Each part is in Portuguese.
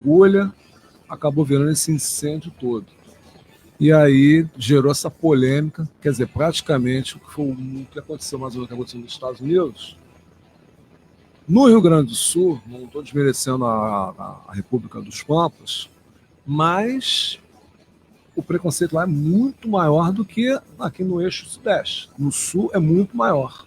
agulha, acabou virando esse incêndio todo. E aí gerou essa polêmica, quer dizer, praticamente o que aconteceu mais ou menos, o que aconteceu nos Estados Unidos, no Rio Grande do Sul, não estou desmerecendo a República dos Pampas, mas o preconceito lá é muito maior do que aqui no eixo sudeste. No sul é muito maior.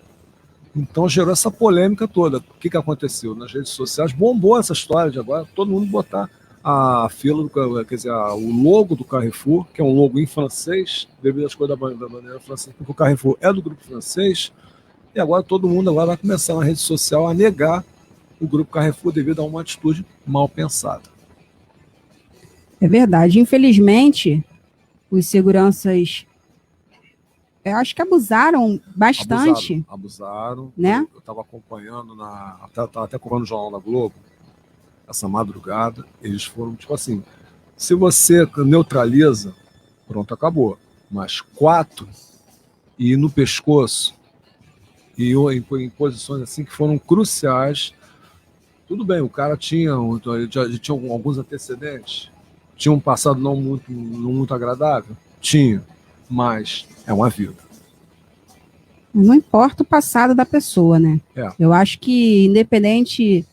Então gerou essa polêmica toda. O que aconteceu? Nas redes sociais bombou essa história de agora todo mundo botar a fila, quer dizer, o logo do Carrefour, que é um logo em francês, devido às coisas da bandeira francesa, porque o Carrefour é do grupo francês, e agora todo mundo agora vai começar na rede social a negar o grupo Carrefour devido a uma atitude mal pensada. É verdade. Infelizmente, os seguranças, eu acho que abusaram bastante. Abusaram. Né? Eu estava acompanhando, estava até acompanhando o Jornal da Globo, essa madrugada. Eles foram, tipo assim, se você neutraliza, pronto, acabou. Mas 4 e no pescoço, e em posições assim que foram cruciais. Tudo bem, o cara já tinha alguns antecedentes, tinha um passado não muito agradável? Tinha, mas é uma vida. Não importa o passado da pessoa, né? É. Eu acho que, independente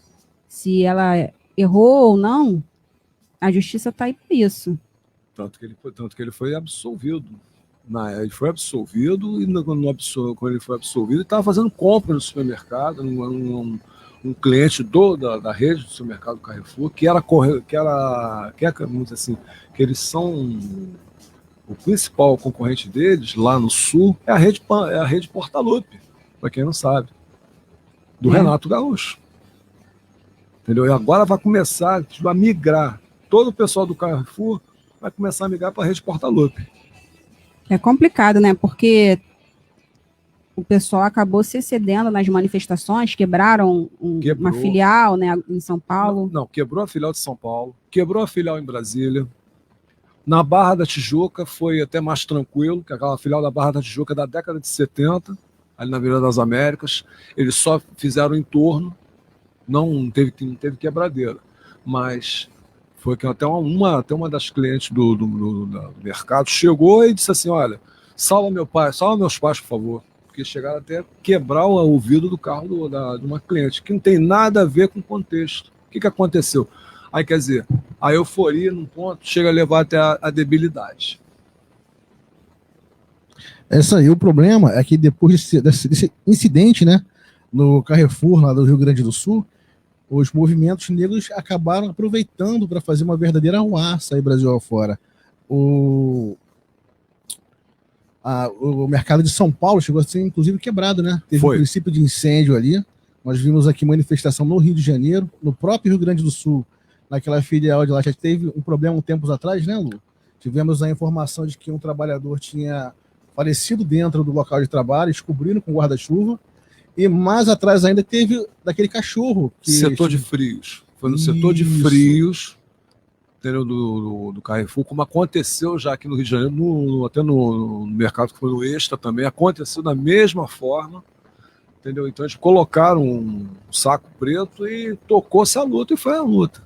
se ela errou ou não, a justiça está aí para isso. Tanto que ele foi absolvido. Ele foi absolvido, e quando ele foi absolvido, ele estava fazendo compra no supermercado, um cliente da rede do supermercado Carrefour, vamos dizer assim, que eles são o principal concorrente deles lá no sul, é a rede Portalupe, para quem não sabe, do Renato Gaúcho. Entendeu? E agora vai começar a migrar, todo o pessoal do Carrefour vai começar a migrar para a rede Portalupe. É complicado, né? Porque o pessoal acabou se excedendo nas manifestações, quebraram uma filial, né, em São Paulo. Não, quebrou a filial de São Paulo, quebrou a filial em Brasília. Na Barra da Tijuca foi até mais tranquilo, que aquela filial da Barra da Tijuca é da década de 70, ali na Avenida das Américas. Eles só fizeram o entorno, não teve quebradeira. Mas foi que até uma das clientes do mercado chegou e disse assim, olha, salva meus pais, por favor. Porque chegaram até a quebrar o vidro do carro de uma cliente, que não tem nada a ver com o contexto. O que aconteceu? Aí, quer dizer, a euforia, num ponto, chega a levar até a debilidade. Essa aí, o problema é que depois desse incidente, né, no Carrefour, lá do Rio Grande do Sul, os movimentos negros acabaram aproveitando para fazer uma verdadeira arruaça aí Brasil afora. O mercado de São Paulo chegou a ser, inclusive, quebrado, né? Teve um princípio de incêndio ali. Nós vimos aqui manifestação no Rio de Janeiro, no próprio Rio Grande do Sul, naquela filial de lá. Já teve um problema um tempos atrás, né, Lu? Tivemos a informação de que um trabalhador tinha falecido dentro do local de trabalho, descobriram com guarda-chuva. E mais atrás ainda teve daquele cachorro. Setor de frios. Foi no setor de frios, entendeu, do Carrefour, como aconteceu já aqui no Rio de Janeiro, até no mercado que foi no Extra também, aconteceu da mesma forma, entendeu? Então eles colocaram um saco preto e tocou-se a luta, e foi a luta.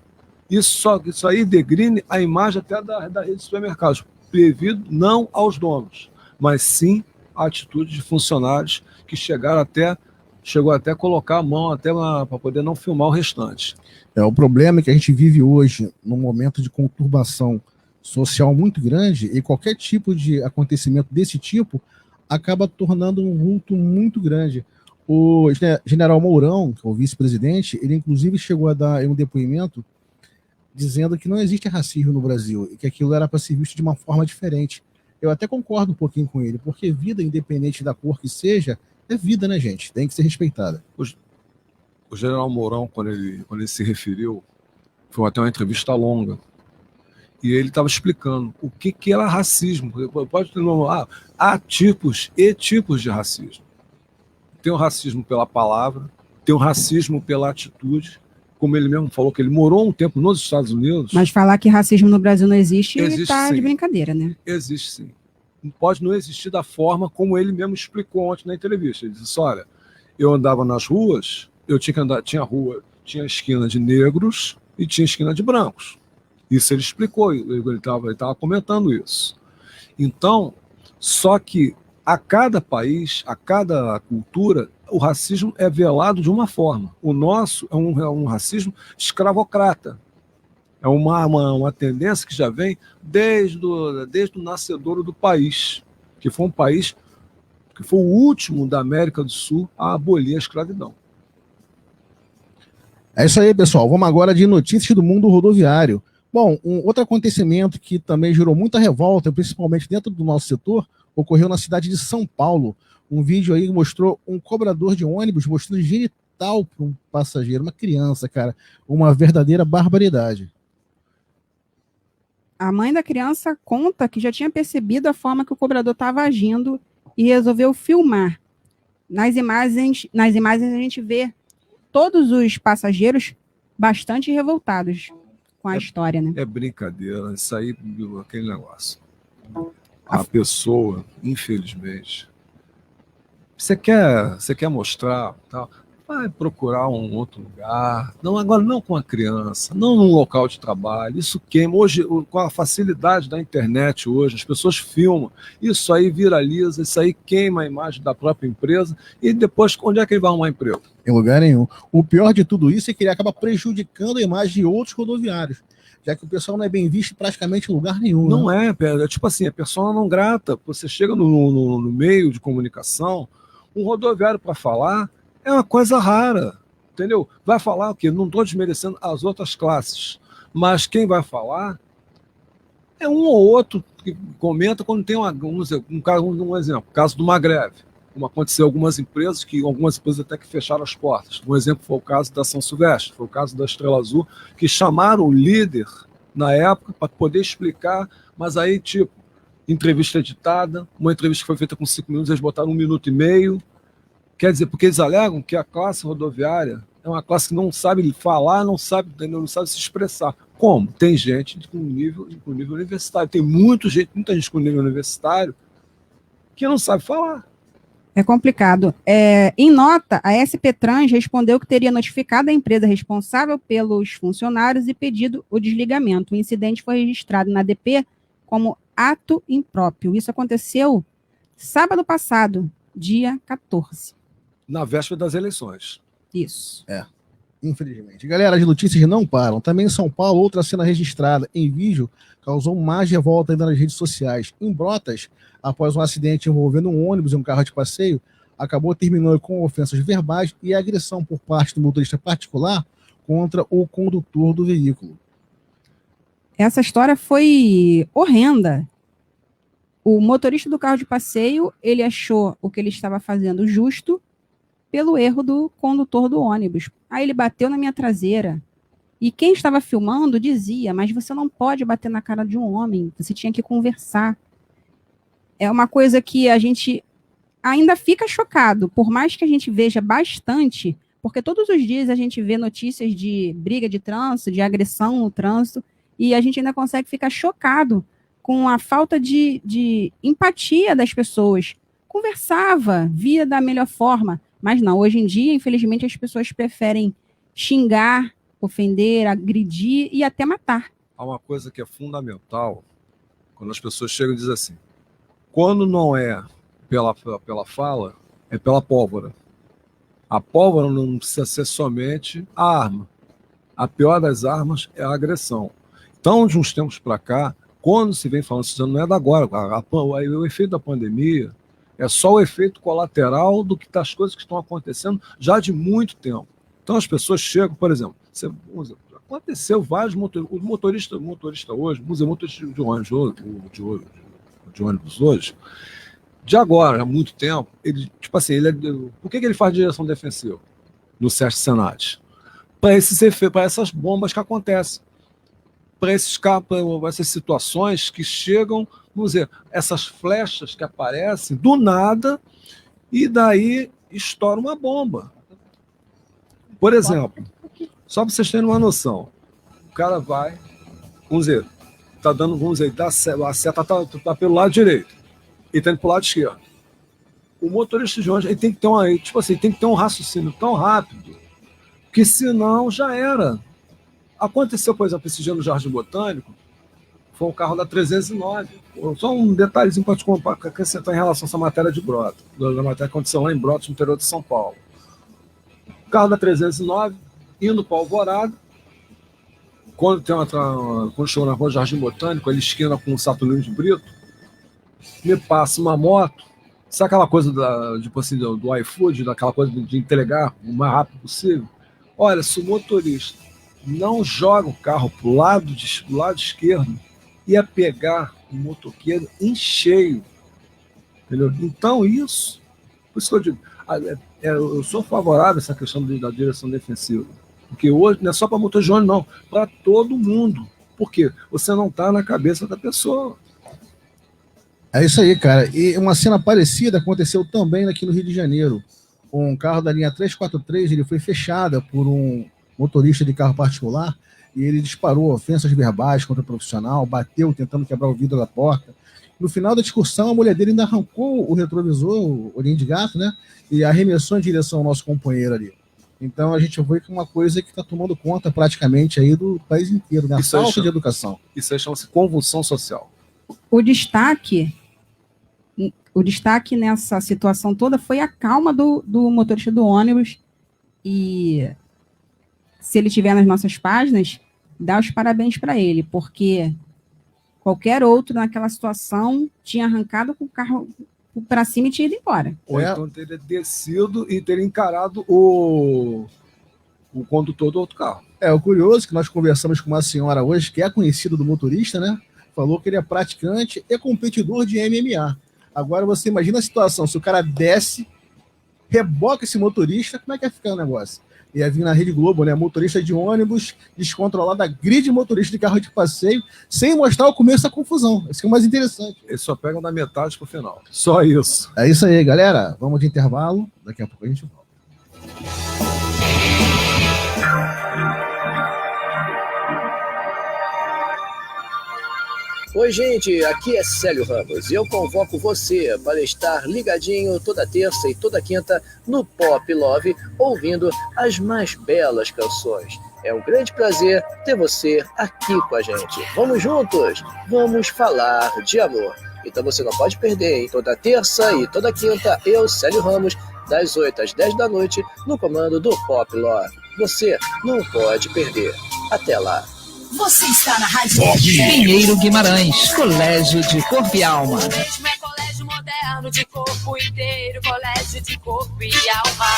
Isso aí degrine a imagem até da rede de supermercados, devido não aos donos, mas sim a atitude de funcionários que chegou até a colocar a mão até para poder não filmar o restante. O problema é que a gente vive hoje num momento de conturbação social muito grande, e qualquer tipo de acontecimento desse tipo acaba tornando um vulto muito grande. O general Mourão, que é o vice-presidente, ele inclusive chegou a dar um depoimento dizendo que não existe racismo no Brasil e que aquilo era para ser visto de uma forma diferente. Eu até concordo um pouquinho com ele, porque vida, independente da cor que seja, é vida, né, gente? Tem que ser respeitada. O general Mourão, quando ele se referiu, foi até uma entrevista longa, e ele estava explicando o que era racismo. Pode ter há tipos e tipos de racismo. Tem o racismo pela palavra, tem o racismo pela atitude, como ele mesmo falou, que ele morou um tempo nos Estados Unidos. Mas falar que racismo no Brasil não existe está de brincadeira, né? Existe sim. Pode não existir da forma como ele mesmo explicou ontem na entrevista. Ele disse, olha, eu andava nas ruas, tinha esquina de negros e tinha esquina de brancos. Isso ele explicou, ele estava comentando isso. Então, só que a cada país, a cada cultura, o racismo é velado de uma forma. O nosso é um racismo escravocrata. É uma tendência que já vem desde o nascedouro do país, que foi um país que foi o último da América do Sul a abolir a escravidão. É isso aí, pessoal. Vamos agora de notícias do mundo rodoviário. Bom, outro acontecimento que também gerou muita revolta, principalmente dentro do nosso setor, ocorreu na cidade de São Paulo. Um vídeo aí mostrou um cobrador de ônibus mostrando genital para um passageiro, uma criança, cara. Uma verdadeira barbaridade. A mãe da criança conta que já tinha percebido a forma que o cobrador estava agindo e resolveu filmar. Nas imagens a gente vê todos os passageiros bastante revoltados com a história, né? É brincadeira, isso aí, aquele negócio. A pessoa, infelizmente, você quer mostrar, tal, vai procurar um outro lugar, não, agora não com a criança, não num local de trabalho, isso queima. Hoje, com a facilidade da internet hoje, as pessoas filmam, isso aí viraliza, isso aí queima a imagem da própria empresa, e depois, onde é que ele vai arrumar emprego? Em lugar nenhum. O pior de tudo isso é que ele acaba prejudicando a imagem de outros rodoviários, já que o pessoal não é bem visto praticamente em lugar nenhum. Não, né? É tipo assim, é persona não grata. Você chega no meio de comunicação, um rodoviário para falar é uma coisa rara, entendeu? Vai falar o quê? Não estou desmerecendo as outras classes, mas quem vai falar é um ou outro que comenta quando tem um exemplo, o caso de uma greve, como aconteceu em algumas empresas até que fecharam as portas. Um exemplo foi o caso da São Silvestre, foi o caso da Estrela Azul, que chamaram o líder na época para poder explicar, mas aí, tipo, entrevista editada, uma entrevista que foi feita com 5 minutos, eles botaram 1 minuto e meio. Quer dizer, porque eles alegam que a classe rodoviária é uma classe que não sabe falar, não sabe se expressar. Como? Tem gente com nível universitário, tem muita gente com nível universitário que não sabe falar. É complicado. Em nota, a SP Trans respondeu que teria notificado a empresa responsável pelos funcionários e pedido o desligamento. O incidente foi registrado na DP como ato impróprio. Isso aconteceu sábado passado, dia 14. Na véspera das eleições. Isso. Infelizmente. Galera, as notícias não param. Também em São Paulo, outra cena registrada em vídeo causou mais revolta ainda nas redes sociais. Em Brotas, após um acidente envolvendo um ônibus e um carro de passeio, acabou terminando com ofensas verbais e agressão por parte do motorista particular contra o condutor do veículo. Essa história foi horrenda. O motorista do carro de passeio, ele achou o que ele estava fazendo justo pelo erro do condutor do ônibus. Aí ele bateu na minha traseira. E quem estava filmando dizia, mas você não pode bater na cara de um homem, você tinha que conversar. É uma coisa que a gente ainda fica chocado, por mais que a gente veja bastante, porque todos os dias a gente vê notícias de briga de trânsito, de agressão no trânsito, e a gente ainda consegue ficar chocado com a falta de empatia das pessoas. Conversava, via da melhor forma, mas não, hoje em dia, infelizmente, as pessoas preferem xingar, ofender, agredir e até matar. Há uma coisa que é fundamental, quando as pessoas chegam e dizem assim, quando não é pela fala, é pela pólvora. A pólvora não precisa ser somente a arma. A pior das armas é a agressão. Então, de uns tempos para cá, quando se vem falando, isso não é da agora, o efeito da pandemia é só o efeito colateral das coisas que estão acontecendo já de muito tempo. Então as pessoas chegam, por exemplo, aconteceu vários motoristas hoje, motorista de ônibus hoje, de agora, há muito tempo, ele, tipo assim, por que ele faz direção defensiva no SESC Senat? Para essas bombas que acontecem, para essas situações que chegam, vamos dizer, essas flechas que aparecem do nada e daí estoura uma bomba. Por exemplo, só para vocês terem uma noção, o cara vai, vamos dizer, a seta tá pelo lado direito e tá indo pro lado esquerdo. O motorista de ônibus, ele tem que ter tem que ter um raciocínio tão rápido que senão já era. Aconteceu, por exemplo, esse dia no Jardim Botânico, foi um carro da 309. Só um detalhezinho para te acrescentar em relação a essa matéria de Brotas, da matéria que aconteceu lá em Brotas, no interior de São Paulo. O carro da 309, indo para Alvorada, quando chegou na rua Jardim Botânico, ele esquina com o Saturnino de Brito, me passa uma moto, sabe aquela coisa do iFood, daquela coisa de entregar o mais rápido possível? Olha, se o motorista não joga o carro para o lado esquerdo, ia pegar o motoqueiro em cheio. Entendeu? Então, isso, por isso que eu digo, eu sou favorável a essa questão da direção defensiva. Porque hoje não é só para motor de ônibus, não, para todo mundo. Por quê? Você não está na cabeça da pessoa. É isso aí, cara. E uma cena parecida aconteceu também aqui no Rio de Janeiro. Um carro da linha 343, ele foi fechado por um motorista de carro particular e ele disparou ofensas verbais contra o profissional, bateu tentando quebrar o vidro da porta. No final da discussão, a mulher dele ainda arrancou o retrovisor, o olhinho de gato, né? E arremessou em direção ao nosso companheiro ali. Então a gente vê que é uma coisa que está tomando conta praticamente aí do país inteiro, né? A falta de educação. Isso aí chama-se convulsão social. O destaque nessa situação toda foi a calma do motorista do ônibus. E se ele estiver nas nossas páginas, dá os parabéns para ele, porque qualquer outro naquela situação tinha arrancado com o carro para cima e tinha ido embora. Ou então teria descido e teria encarado o condutor do outro carro. O curioso que nós conversamos com uma senhora hoje, que é conhecida do motorista, né? Falou que ele é praticante e competidor de MMA. Agora você imagina a situação, se o cara desce, reboca esse motorista, como é que vai ficar o negócio? Ia vir na Rede Globo, né? Motorista de ônibus descontrolado, grid motorista de carro de passeio, sem mostrar o começo da confusão. Isso que é o mais interessante. Eles só pegam da metade pro final. Só isso. É isso aí, galera. Vamos de intervalo. Daqui a pouco a gente volta. Oi, gente, aqui é Célio Ramos e eu convoco você para estar ligadinho toda terça e toda quinta no Pop Love, ouvindo as mais belas canções. É um grande prazer ter você aqui com a gente. Vamos juntos, vamos falar de amor. Então você não pode perder, hein? Toda terça e toda quinta, eu, Célio Ramos, das 8 às 10 da noite, no comando do Pop Love. Você não pode perder. Até lá. Você está na Rádio Pinheiro Guimarães, Colégio de Corpo e Alma. Colégio moderno de corpo inteiro, colégio de corpo e alma.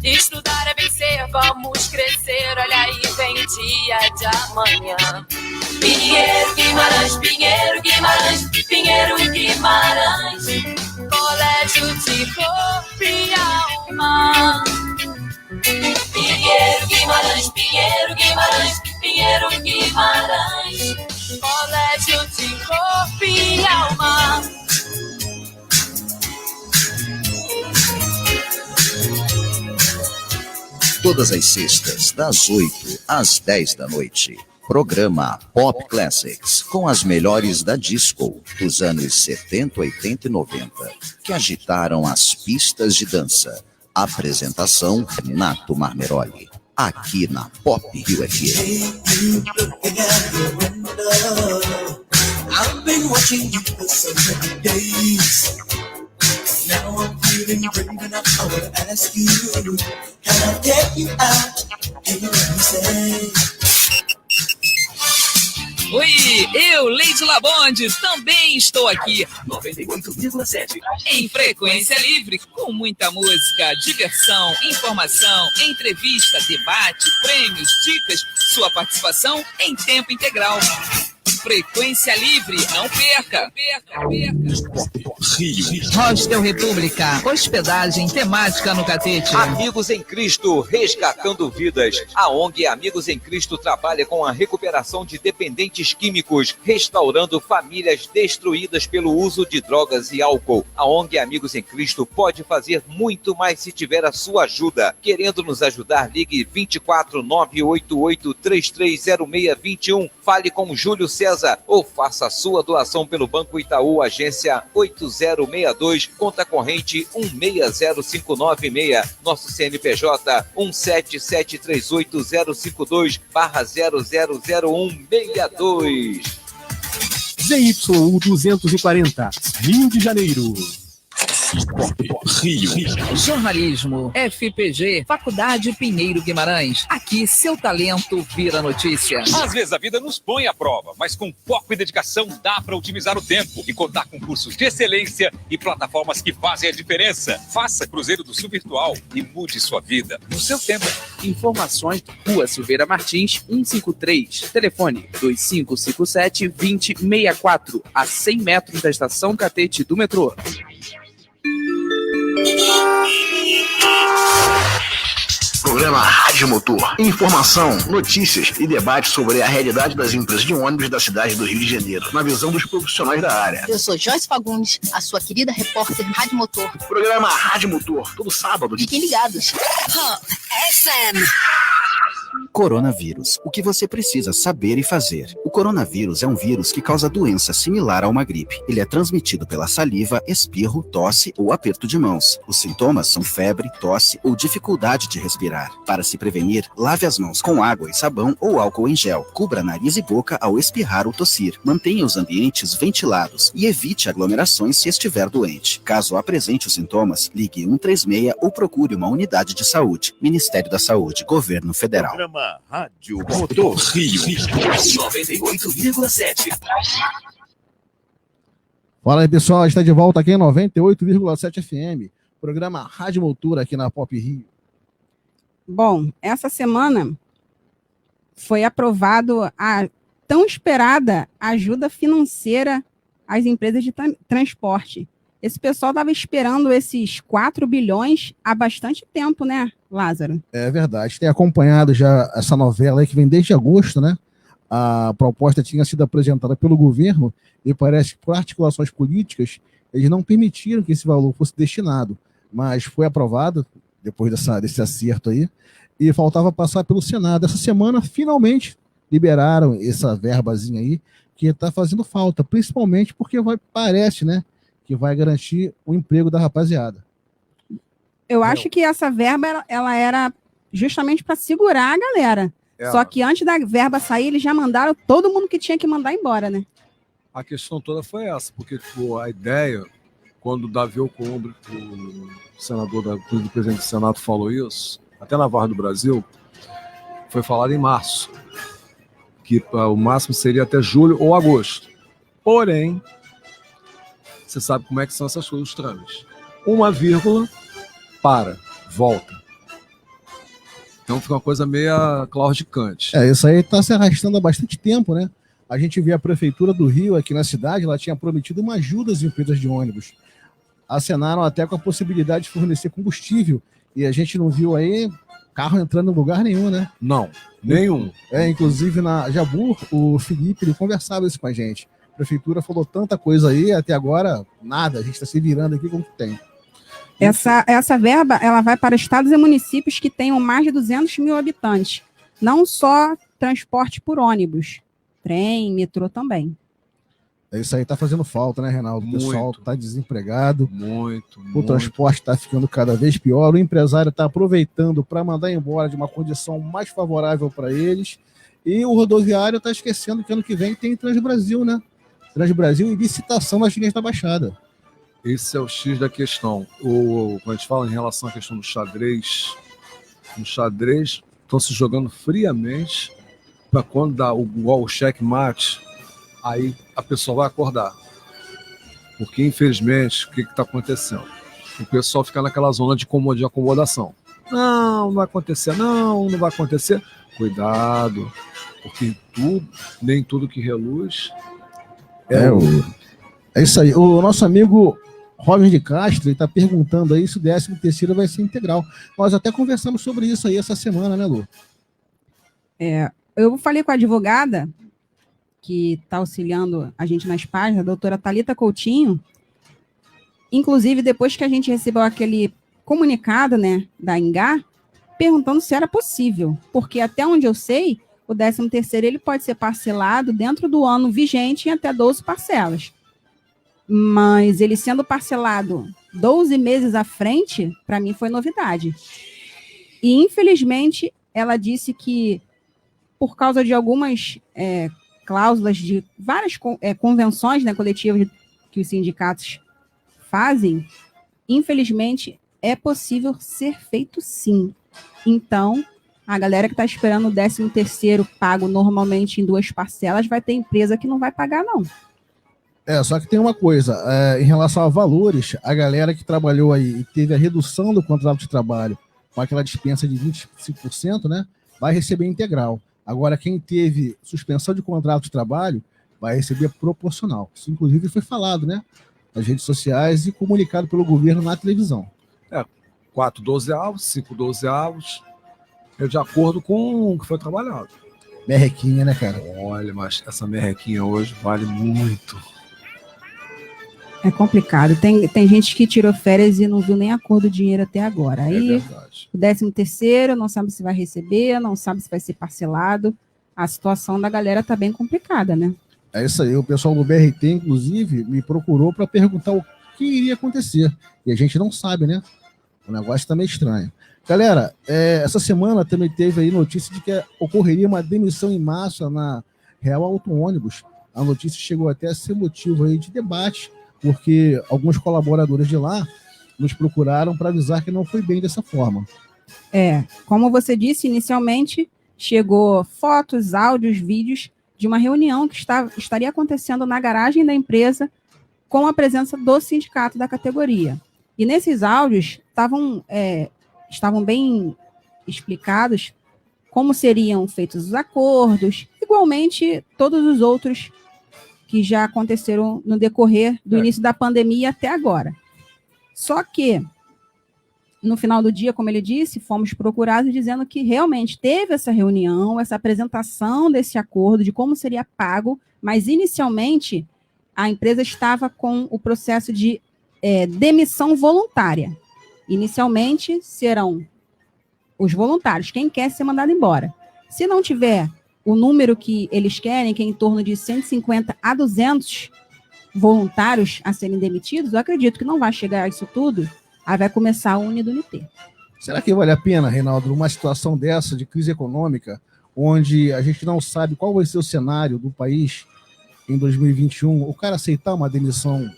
Estudar é vencer, vamos crescer, olha aí vem o dia de amanhã. Pinheiro Guimarães, Pinheiro Guimarães, Pinheiro Guimarães, colégio de corpo e alma. Pinheiro Guimarães, Pinheiro Guimarães, Pinheiro Guimarães, colégio de corpo e alma. Todas as sextas, das 8 às 10 da noite. Programa Pop Classics, com as melhores da disco dos anos 70, 80 e 90, que agitaram as pistas de dança. Apresentação, Renato Marmeroli. Aqui na Pop Rio FM. I've been watching you for so many days. Now I'm feeling brave enough. I wanna ask you, can I take you out? Can you let me say? Oi, eu, Leide Labonde, também estou aqui, 98,7. em Frequência Livre, com muita música, diversão, informação, entrevista, debate, prêmios, dicas, sua participação em tempo integral. Frequência Livre, não perca. Hostel República, hospedagem temática no Catete. Amigos em Cristo, resgatando vidas. A ONG Amigos em Cristo trabalha com a recuperação de dependentes químicos, restaurando famílias destruídas pelo uso de drogas e álcool. A ONG Amigos em Cristo pode fazer muito mais se tiver a sua ajuda. Querendo nos ajudar, ligue 24 988 330621 Fale com Júlio César ou faça a sua doação pelo Banco Itaú, agência 8062, conta corrente 160596, nosso CNPJ 17738052/000162. ZYU 240, Rio de Janeiro. Rio. Jornalismo, FPG, Faculdade Pinheiro Guimarães. Aqui seu talento vira notícia. Às vezes a vida nos põe à prova, mas com foco e dedicação dá para otimizar o tempo e contar com cursos de excelência e plataformas que fazem a diferença. Faça Cruzeiro do Sul Virtual e mude sua vida no seu tempo. Informações: Rua Silveira Martins, 153. Telefone 2557-2064, a 100 metros da estação Catete do metrô. Programa Rádio Motor. Informação, notícias e debate sobre a realidade das empresas de ônibus da cidade do Rio de Janeiro, na visão dos profissionais da área. Eu sou Joyce Fagundes, a sua querida repórter Rádio Motor. Programa Rádio Motor, todo sábado. Fiquem ligados. Hop FM. Coronavírus. O que você precisa saber e fazer. O coronavírus é um vírus que causa doença similar a uma gripe. Ele é transmitido pela saliva, espirro, tosse ou aperto de mãos. Os sintomas são febre, tosse ou dificuldade de respirar. Para se prevenir, lave as mãos com água e sabão ou álcool em gel. Cubra nariz e boca ao espirrar ou tossir. Mantenha os ambientes ventilados e evite aglomerações se estiver doente. Caso apresente os sintomas, ligue 136 ou procure uma unidade de saúde. Ministério da Saúde, Governo Federal. Programa Rádio Motor Rio 98,7. Fala aí, pessoal, a gente está de volta aqui em 98,7 FM. Programa Rádio Motor aqui na Pop Rio. Bom, essa semana foi aprovado a tão esperada ajuda financeira às empresas de transporte. Esse pessoal estava esperando esses 4 bilhões há bastante tempo, né, Lázaro? É verdade. Tem acompanhado já essa novela aí que vem desde agosto, né? A proposta tinha sido apresentada pelo governo e parece que por articulações políticas eles não permitiram que esse valor fosse destinado, mas foi aprovado depois desse acerto aí e faltava passar pelo Senado. Essa semana, finalmente, liberaram essa verbazinha aí que está fazendo falta, principalmente porque parece, né, que vai garantir o emprego da rapaziada. Eu acho que essa verba ela era justamente para segurar a galera. Só que antes da verba sair, eles já mandaram todo mundo que tinha que mandar embora, né? A questão toda foi essa, porque a ideia, quando o Davi Alcolumbre, o senador do presidente do Senado, falou isso, até na Voz do Brasil, foi falado em março, que o máximo seria até julho ou agosto. Porém, você sabe como é que são essas coisas, os trâmites. 1, volta. Então fica uma coisa meio claudicante. Isso aí está se arrastando há bastante tempo, né? A gente vê a Prefeitura do Rio aqui na cidade, ela tinha prometido uma ajuda às empresas de ônibus. Acenaram até com a possibilidade de fornecer combustível. E a gente não viu aí carro entrando em lugar nenhum, né? Não, nenhum. Inclusive na Jabur, o Felipe, ele conversava isso com a gente. A Prefeitura falou tanta coisa aí, até agora nada. A gente está se virando aqui como tem. Essa verba ela vai para estados e municípios que tenham mais de 200 mil habitantes. Não só transporte por ônibus, trem, metrô também. Isso aí está fazendo falta, né, Reinaldo? O pessoal está desempregado. O transporte está ficando cada vez pior. O empresário está aproveitando para mandar embora de uma condição mais favorável para eles. E o rodoviário está esquecendo que ano que vem tem Transbrasil, né? Transbrasil e licitação nas linhas da Baixada. Esse é o X da questão. Quando a gente fala em relação à questão do xadrez, no xadrez estão se jogando friamente para quando dá o checkmate, aí a pessoa vai acordar. Porque, infelizmente, o que está acontecendo? O pessoal fica naquela zona de acomodação. Não vai acontecer, não vai acontecer. Cuidado, porque nem tudo que reluz é isso aí. O nosso amigo Robert de Castro está perguntando aí se o 13º vai ser integral. Nós até conversamos sobre isso aí essa semana, né, Lu? Eu falei com a advogada que está auxiliando a gente nas páginas, a doutora Thalita Coutinho. Inclusive, depois que a gente recebeu aquele comunicado, né, da Engar, perguntando se era possível. Porque até onde eu sei, o 13º ele pode ser parcelado dentro do ano vigente em até 12 parcelas. Mas ele sendo parcelado 12 meses à frente, para mim foi novidade. E, infelizmente, ela disse que, por causa de algumas cláusulas de várias convenções, né, coletivas que os sindicatos fazem, infelizmente, é possível ser feito sim. Então, a galera que está esperando o 13º pago normalmente em 2 parcelas, vai ter empresa que não vai pagar, não. Só que tem uma coisa, em relação a valores, a galera que trabalhou aí e teve a redução do contrato de trabalho com aquela dispensa de 25%, né, vai receber integral. Agora, quem teve suspensão de contrato de trabalho vai receber proporcional. Isso, inclusive, foi falado, né, nas redes sociais e comunicado pelo governo na televisão. 4 dozeavos, 5 dozeavos, é de acordo com o que foi trabalhado. Merrequinha, né, cara? Olha, mas essa merrequinha hoje vale muito. É complicado. Tem gente que tirou férias e não viu nem a cor do dinheiro até agora. Aí, o 13º não sabe se vai receber, não sabe se vai ser parcelado. A situação da galera tá bem complicada, né? É isso aí. O pessoal do BRT, inclusive, me procurou para perguntar o que iria acontecer. E a gente não sabe, né? O negócio tá meio estranho. Galera, essa semana também teve aí notícia de que ocorreria uma demissão em massa na Real Auto Ônibus. A notícia chegou até a ser motivo aí de debate, porque alguns colaboradores de lá nos procuraram para avisar que não foi bem dessa forma. Como você disse, inicialmente chegou fotos, áudios, vídeos de uma reunião que estaria acontecendo na garagem da empresa com a presença do sindicato da categoria. E nesses áudios estavam bem explicados como seriam feitos os acordos, igualmente todos os outros que já aconteceram no decorrer do início da pandemia até agora. Só que, no final do dia, como ele disse, fomos procurados dizendo que realmente teve essa reunião, essa apresentação desse acordo, de como seria pago, mas inicialmente a empresa estava com o processo de demissão voluntária. Inicialmente serão os voluntários, quem quer ser mandado embora. Se não tiver o número que eles querem, que é em torno de 150 a 200 voluntários a serem demitidos, eu acredito que não vai chegar a isso tudo, aí vai começar a Unidunité. Será que vale a pena, Reinaldo, numa situação dessa de crise econômica, onde a gente não sabe qual vai ser o cenário do país em 2021, o cara aceitar uma demissão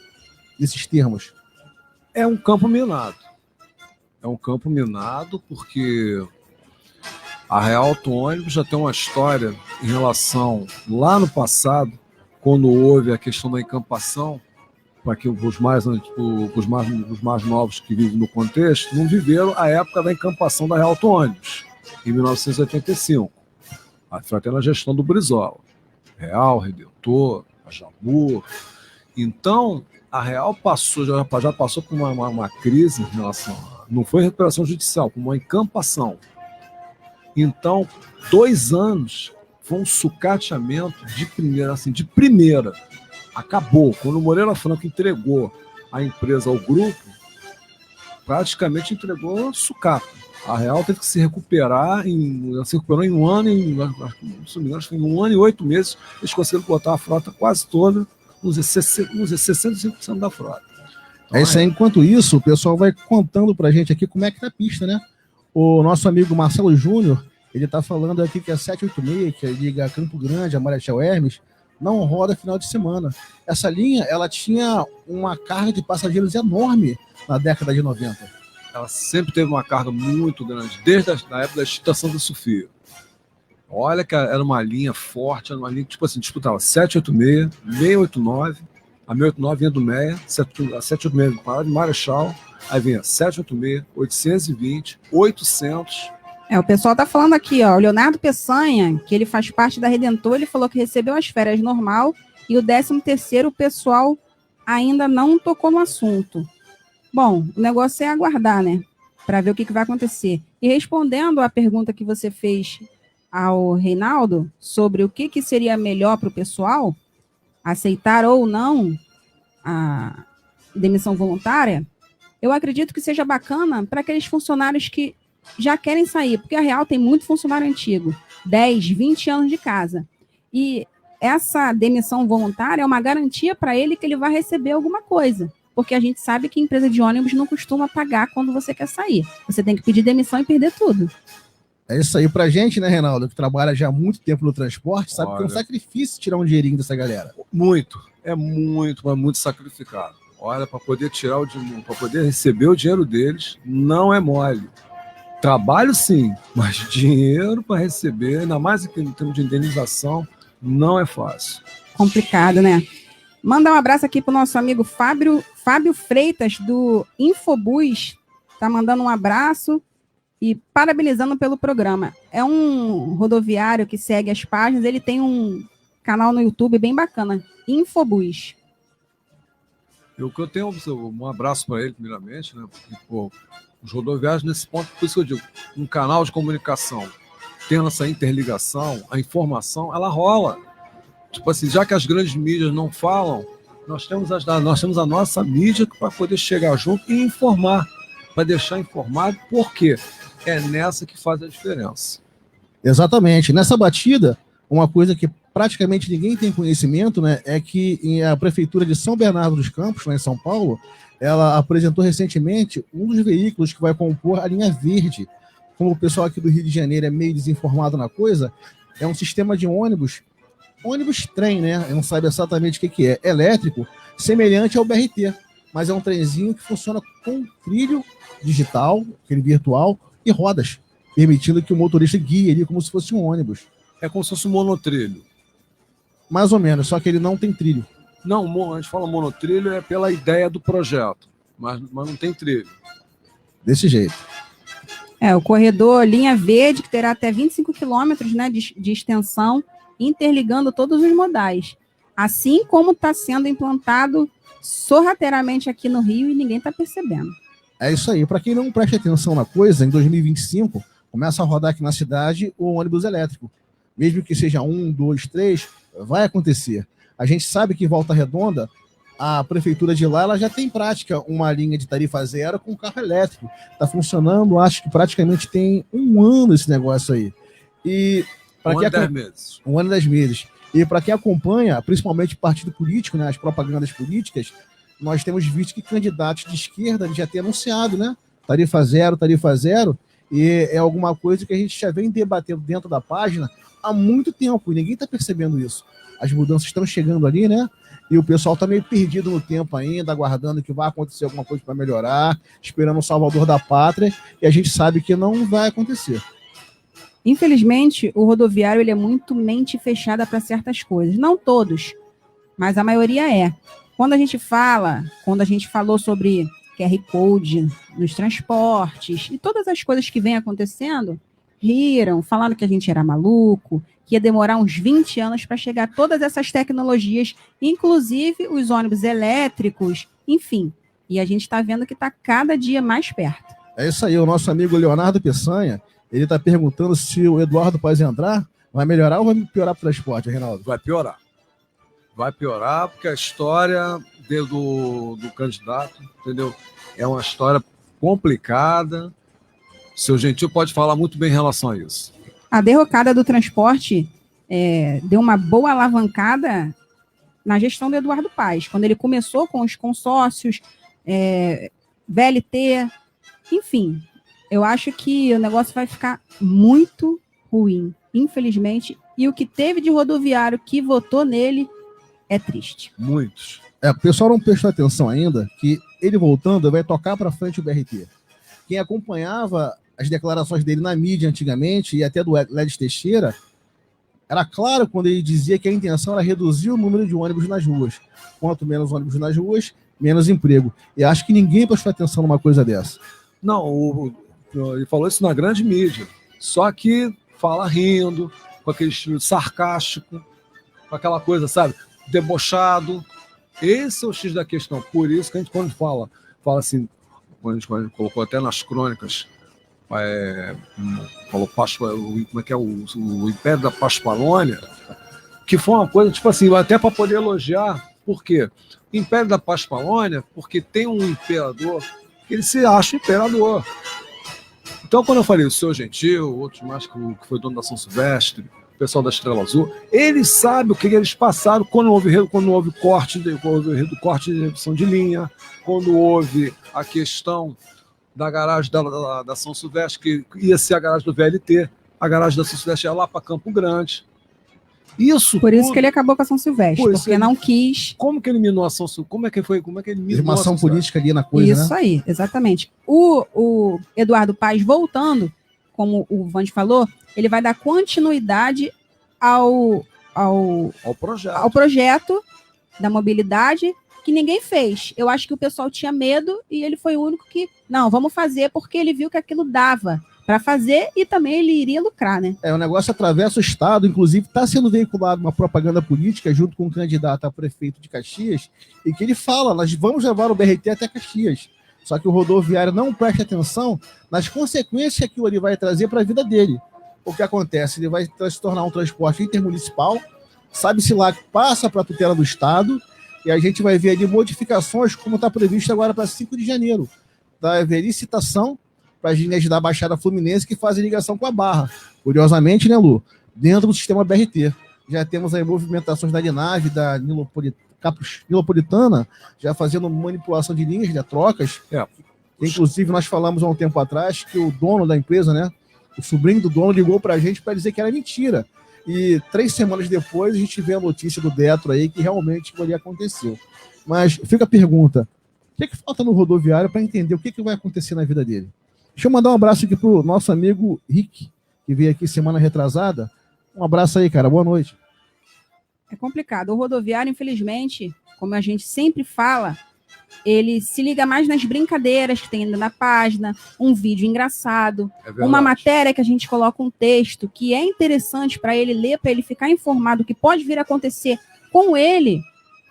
nesses termos? É um campo minado. É um campo minado porque a Real Auto Ônibus já tem uma história em relação, lá no passado, quando houve a questão da encampação, para que os mais novos que vivem no contexto não viveram a época da encampação da Real Auto Ônibus, em 1985. Foi até na gestão do Brizola. Real, Redentor, a Jamur. Então, a Real já passou por uma crise em relação não foi recuperação judicial, como uma encampação. Então, 2 anos foi um sucateamento de primeira. Acabou. Quando o Moreira Franco entregou a empresa ao grupo, praticamente entregou sucata. A Real teve que se recuperar, ela se recuperou em um ano, se não me engano, foi em 1 ano e 8 meses, eles conseguiram botar a frota quase toda, vamos dizer, 65% da frota. Então, isso aí. Enquanto isso, o pessoal vai contando pra gente aqui como é que tá a pista, né? O nosso amigo Marcelo Júnior, ele tá falando aqui que a 786, que liga Campo Grande a Marechal Hermes, não roda final de semana. Essa linha, ela tinha uma carga de passageiros enorme na década de 90. Ela sempre teve uma carga muito grande, desde a época da estação da Sofia. Olha que era uma linha forte, era uma linha que, tipo assim, disputava 786, 689, a 689 vinha do Meia, a 786 parava de Marechal, aí vinha 786, 820, 800... O pessoal tá falando aqui, ó, o Leonardo Peçanha, que ele faz parte da Redentor, ele falou que recebeu as férias normal e o 13º o pessoal ainda não tocou no assunto. Bom, o negócio é aguardar, né, para ver o que vai acontecer. E respondendo à pergunta que você fez ao Reinaldo sobre o que seria melhor para o pessoal, aceitar ou não a demissão voluntária, eu acredito que seja bacana para aqueles funcionários que já querem sair, porque a Real tem muito funcionário antigo, 10, 20 anos de casa. E essa demissão voluntária é uma garantia para ele que ele vai receber alguma coisa, porque a gente sabe que empresa de ônibus não costuma pagar quando você quer sair. Você tem que pedir demissão e perder tudo. É isso aí pra gente, né, Reinaldo, que trabalha já há muito tempo no transporte, sabe que é um sacrifício tirar um dinheirinho dessa galera. Muito, mas muito sacrificado. Olha, para poder tirar o dinheiro, para poder receber o dinheiro deles, não é mole. Trabalho sim, mas dinheiro para receber, ainda mais em termos de indenização, não é fácil. Complicado, né? Mandar um abraço aqui pro nosso amigo Fábio Freitas, do Infobus. Tá mandando um abraço e parabenizando pelo programa. É um rodoviário que segue as páginas, ele tem um canal no YouTube bem bacana, Infobus. Eu tenho um abraço para ele, primeiramente, né? Porque, pô, os rodoviários, nesse ponto, por isso que eu digo, um canal de comunicação, tendo essa interligação, a informação, ela rola. Tipo assim, já que as grandes mídias não falam, nós temos a nossa mídia para poder chegar junto e informar, para deixar informado, porque é nessa que faz a diferença. Exatamente. Nessa batida, uma coisa que praticamente ninguém tem conhecimento, né, é que a Prefeitura de São Bernardo dos Campos, lá em São Paulo, ela apresentou recentemente um dos veículos que vai compor a linha verde. Como o pessoal aqui do Rio de Janeiro é meio desinformado na coisa, é um sistema de ônibus trem, né? Não sabe exatamente o que é. Elétrico, semelhante ao BRT, mas é um trenzinho que funciona com trilho digital, aquele virtual, e rodas, permitindo que o motorista guie ali como se fosse um ônibus. É como se fosse um monotrilho. Mais ou menos, só que ele não tem trilho. Não, a gente fala monotrilho é pela ideia do projeto, mas não tem trilho. Desse jeito. O corredor linha verde, que terá até 25 quilômetros, né, de extensão, interligando todos os modais. Assim como está sendo implantado sorrateiramente aqui no Rio e ninguém está percebendo. É isso aí. Para quem não presta atenção na coisa, em 2025, começa a rodar aqui na cidade o ônibus elétrico. Mesmo que seja 1, 2, 3, vai acontecer. A gente sabe que em Volta Redonda, a prefeitura de lá ela já tem em prática uma linha de tarifa zero com carro elétrico. Está funcionando, acho que praticamente tem 1 ano esse negócio aí. E Um ano e 10 meses. 1 ano e 10 meses. E para quem acompanha, principalmente partido político, né, as propagandas políticas, nós temos visto que candidatos de esquerda já têm anunciado, né? Tarifa zero, e é alguma coisa que a gente já vem debatendo dentro da página há muito tempo, e ninguém está percebendo isso. As mudanças estão chegando ali, né? E o pessoal está meio perdido no tempo ainda, aguardando que vai acontecer alguma coisa para melhorar, esperando o salvador da pátria, e a gente sabe que não vai acontecer. Infelizmente, o rodoviário ele é muito mente fechada para certas coisas. Não todos, mas a maioria é. Quando a gente falou sobre QR Code nos transportes e todas as coisas que vêm acontecendo, riram, falaram que a gente era maluco, que ia demorar uns 20 anos para chegar a todas essas tecnologias, inclusive os ônibus elétricos, enfim. E a gente está vendo que está cada dia mais perto. É isso aí, o nosso amigo Leonardo Peçanha, ele está perguntando se o Eduardo Paes entrar, vai melhorar ou vai piorar para o transporte, Reinaldo? Vai piorar. Vai piorar porque a história do candidato, entendeu? É uma história complicada. O seu Gentil pode falar muito bem em relação a isso. A derrocada do transporte deu uma boa alavancada na gestão do Eduardo Paes, quando ele começou com os consórcios, VLT, enfim. Eu acho que o negócio vai ficar muito ruim, infelizmente, e o que teve de rodoviário que votou nele é triste. Muitos. O pessoal não prestou atenção ainda que ele voltando vai tocar para frente o BRT. Quem acompanhava as declarações dele na mídia antigamente, e até do Ledes Teixeira, era claro quando ele dizia que a intenção era reduzir o número de ônibus nas ruas. Quanto menos ônibus nas ruas, menos emprego. E acho que ninguém prestou atenção numa coisa dessa. Não, ele falou isso na grande mídia. Só que fala rindo, com aquele estilo sarcástico, com aquela coisa, sabe, debochado. Esse é o X da questão. Por isso que a gente, quando fala assim, quando a gente colocou até nas crônicas, falou como é que é o Império da Paspalônia, que foi uma coisa, tipo assim, até para poder elogiar. Por quê? O Império da Paspalônia, porque tem um imperador que ele se acha imperador. Então, quando eu falei o Seu Gentil, outros mais que foi dono da São Silvestre, o pessoal da Estrela Azul, eles sabem o que eles passaram quando houve corte de redução de linha, quando houve a questão da garagem da São Silvestre, que ia ser a garagem do VLT, a garagem da São Silvestre ia lá para Campo Grande. Isso Por isso que ele acabou com a São Silvestre, porque não quis. Como que eliminou a São Silvestre? Como é que foi? Como é que eliminou uma ação política ali na coisa, Isso né? aí, exatamente. O Eduardo Paes voltando, como o Vande falou, ele vai dar continuidade ao projeto da mobilidade que ninguém fez. Eu acho que o pessoal tinha medo e ele foi o único que, não, vamos fazer, porque ele viu que aquilo dava para fazer e também ele iria lucrar, né? O negócio atravessa o Estado, inclusive está sendo veiculada uma propaganda política junto com o candidato a prefeito de Caxias, e que ele fala, nós vamos levar o BRT até Caxias. Só que o rodoviário não presta atenção nas consequências que aquilo ali vai trazer para a vida dele. O que acontece? Ele vai se tornar um transporte intermunicipal, sabe-se lá que passa para a tutela do Estado, e a gente vai ver ali modificações, como está previsto agora para 5 de janeiro, da licitação para as linhas da Baixada Fluminense que fazem ligação com a Barra. Curiosamente, né, Lu? Dentro do sistema BRT. Já temos aí movimentações da Linave, da Nilopolitana, já fazendo manipulação de linhas, de trocas. Inclusive, nós falamos há um tempo atrás que o dono da empresa, né, o sobrinho do dono, ligou para a gente para dizer que era mentira. E 3 semanas depois, a gente vê a notícia do Detro aí que realmente aquilo ali aconteceu. Mas fica a pergunta, o que falta no rodoviário para entender o que vai acontecer na vida dele? Deixa eu mandar um abraço aqui pro nosso amigo Rick, que veio aqui semana retrasada. Um abraço aí, cara. Boa noite. É complicado. O rodoviário, infelizmente, como a gente sempre fala, ele se liga mais nas brincadeiras que tem ainda na página, um vídeo engraçado, uma matéria que a gente coloca um texto que é interessante para ele ler, para ele ficar informado do que pode vir a acontecer com ele,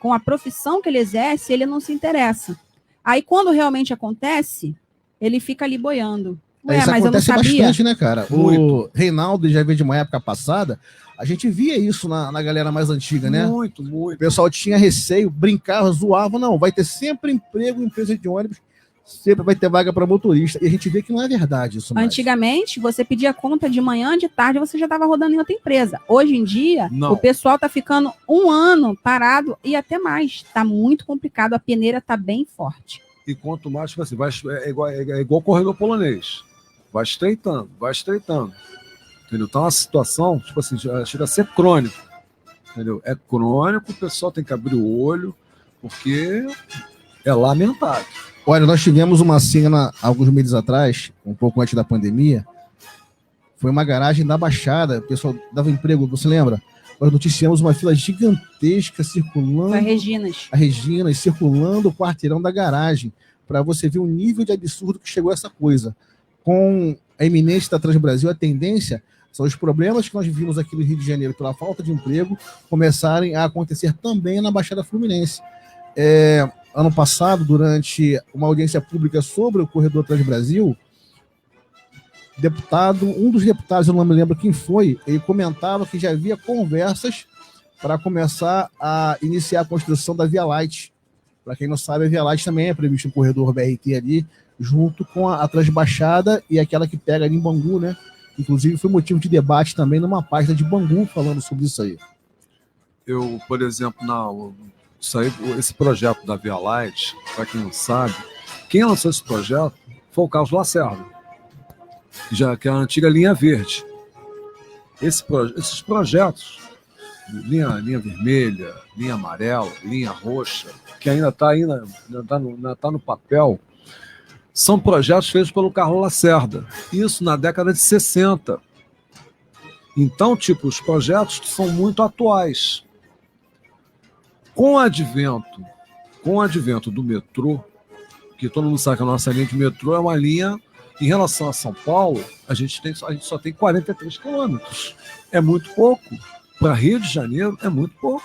com a profissão que ele exerce, ele não se interessa. Aí, quando realmente acontece, ele fica ali boiando. Isso mas acontece eu não sabia. bastante, né, cara? O Reinaldo já veio de uma época passada, a gente via isso na galera mais antiga, né? Muito. O pessoal tinha receio, brincava, zoava, não, vai ter sempre emprego em empresa de ônibus, sempre vai ter vaga para motorista. E a gente vê que não é verdade isso mais. Antigamente, você pedia conta de manhã, de tarde, você já estava rodando em outra empresa. Hoje em dia, o pessoal está ficando 1 ano parado e até mais. Está muito complicado, a peneira está bem forte. E quanto mais, tipo assim, é igual corredor polonês. Vai estreitando. Entendeu? Então, a situação, tipo assim, já chega a ser crônica. Entendeu? É crônico, o pessoal tem que abrir o olho, porque é lamentável. Olha, nós tivemos uma cena alguns meses atrás, um pouco antes da pandemia, foi uma garagem da Baixada, o pessoal dava emprego, você lembra? Nós noticiamos uma fila gigantesca circulando. A Reginas circulando o quarteirão da garagem, para você ver o nível de absurdo que chegou essa coisa. Com a iminência da Transbrasil, a tendência são os problemas que nós vimos aqui no Rio de Janeiro pela falta de emprego começarem a acontecer também na Baixada Fluminense. Ano passado, durante uma audiência pública sobre o corredor Transbrasil, um dos deputados, eu não me lembro quem foi, ele comentava que já havia conversas para começar a iniciar a construção da Via Light. Para quem não sabe, a Via Light também é previsto um corredor BRT ali, junto com a Transbaixada e aquela que pega ali em Bangu, né? Inclusive foi motivo de debate também numa página de Bangu falando sobre isso aí. Eu, por exemplo, esse projeto da Via Light, para quem não sabe, quem lançou esse projeto foi o Carlos Lacerda, que é a antiga linha verde. Esses projetos, linha vermelha, linha amarela, linha roxa, que ainda está no papel, são projetos feitos pelo Carlos Lacerda. Isso na década de 60. Então, os projetos são muito atuais. Com o advento do metrô, que todo mundo sabe que a nossa linha de metrô é uma linha, em relação a São Paulo, a gente só tem 43 quilômetros. É muito pouco. Para Rio de Janeiro, é muito pouco.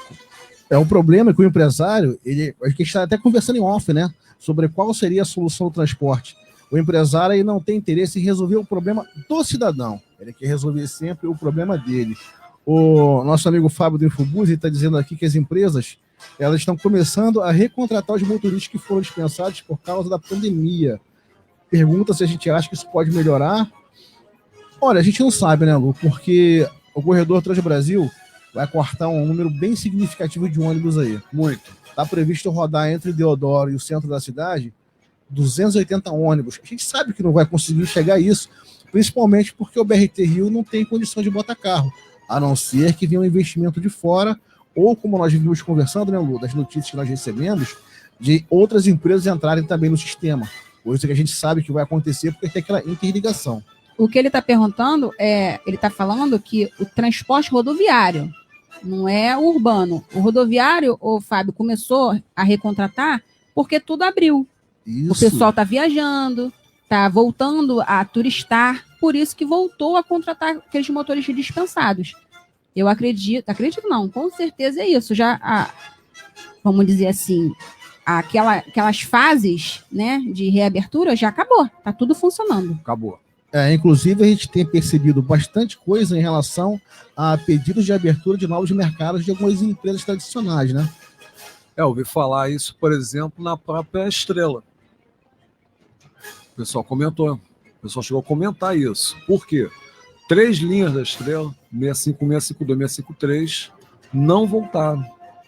Um problema que o empresário, a gente está até conversando em off, né? Sobre qual seria a solução do transporte. O empresário aí não tem interesse em resolver o problema do cidadão. Ele quer resolver sempre o problema dele. O nosso amigo Fábio do Infobus está dizendo aqui que as empresas elas estão começando a recontratar os motoristas que foram dispensados por causa da pandemia. Pergunta se a gente acha que isso pode melhorar Olha, a gente não sabe, né, Lu? Porque o corredor Transbrasil vai cortar um número bem significativo de ônibus aí. Muito. Está previsto rodar entre Deodoro e o centro da cidade 280 ônibus. A gente sabe que não vai conseguir chegar a isso, principalmente porque o BRT Rio não tem condição de botar carro, a não ser que venha um investimento de fora, ou como nós vimos conversando, né, Lu, das notícias que nós recebemos, de outras empresas entrarem também no sistema. Por isso que a gente sabe que vai acontecer, porque tem aquela interligação. O que ele está perguntando ele está falando que o transporte rodoviário, não é o urbano. O rodoviário, o Fábio, começou a recontratar porque tudo abriu. Isso. O pessoal está viajando, está voltando a turistar, por isso que voltou a contratar aqueles motoristas dispensados. Eu acredito não, com certeza é isso. Já, vamos dizer assim, aquelas fases, né, de reabertura já acabou, está tudo funcionando. Acabou. Inclusive, a gente tem percebido bastante coisa em relação a pedidos de abertura de novos mercados de algumas empresas tradicionais, né? Eu ouvi falar isso, por exemplo, na própria Estrela. O pessoal comentou. O pessoal chegou a comentar isso. Por quê? 3 linhas da Estrela, 651, 652, 653, não voltaram.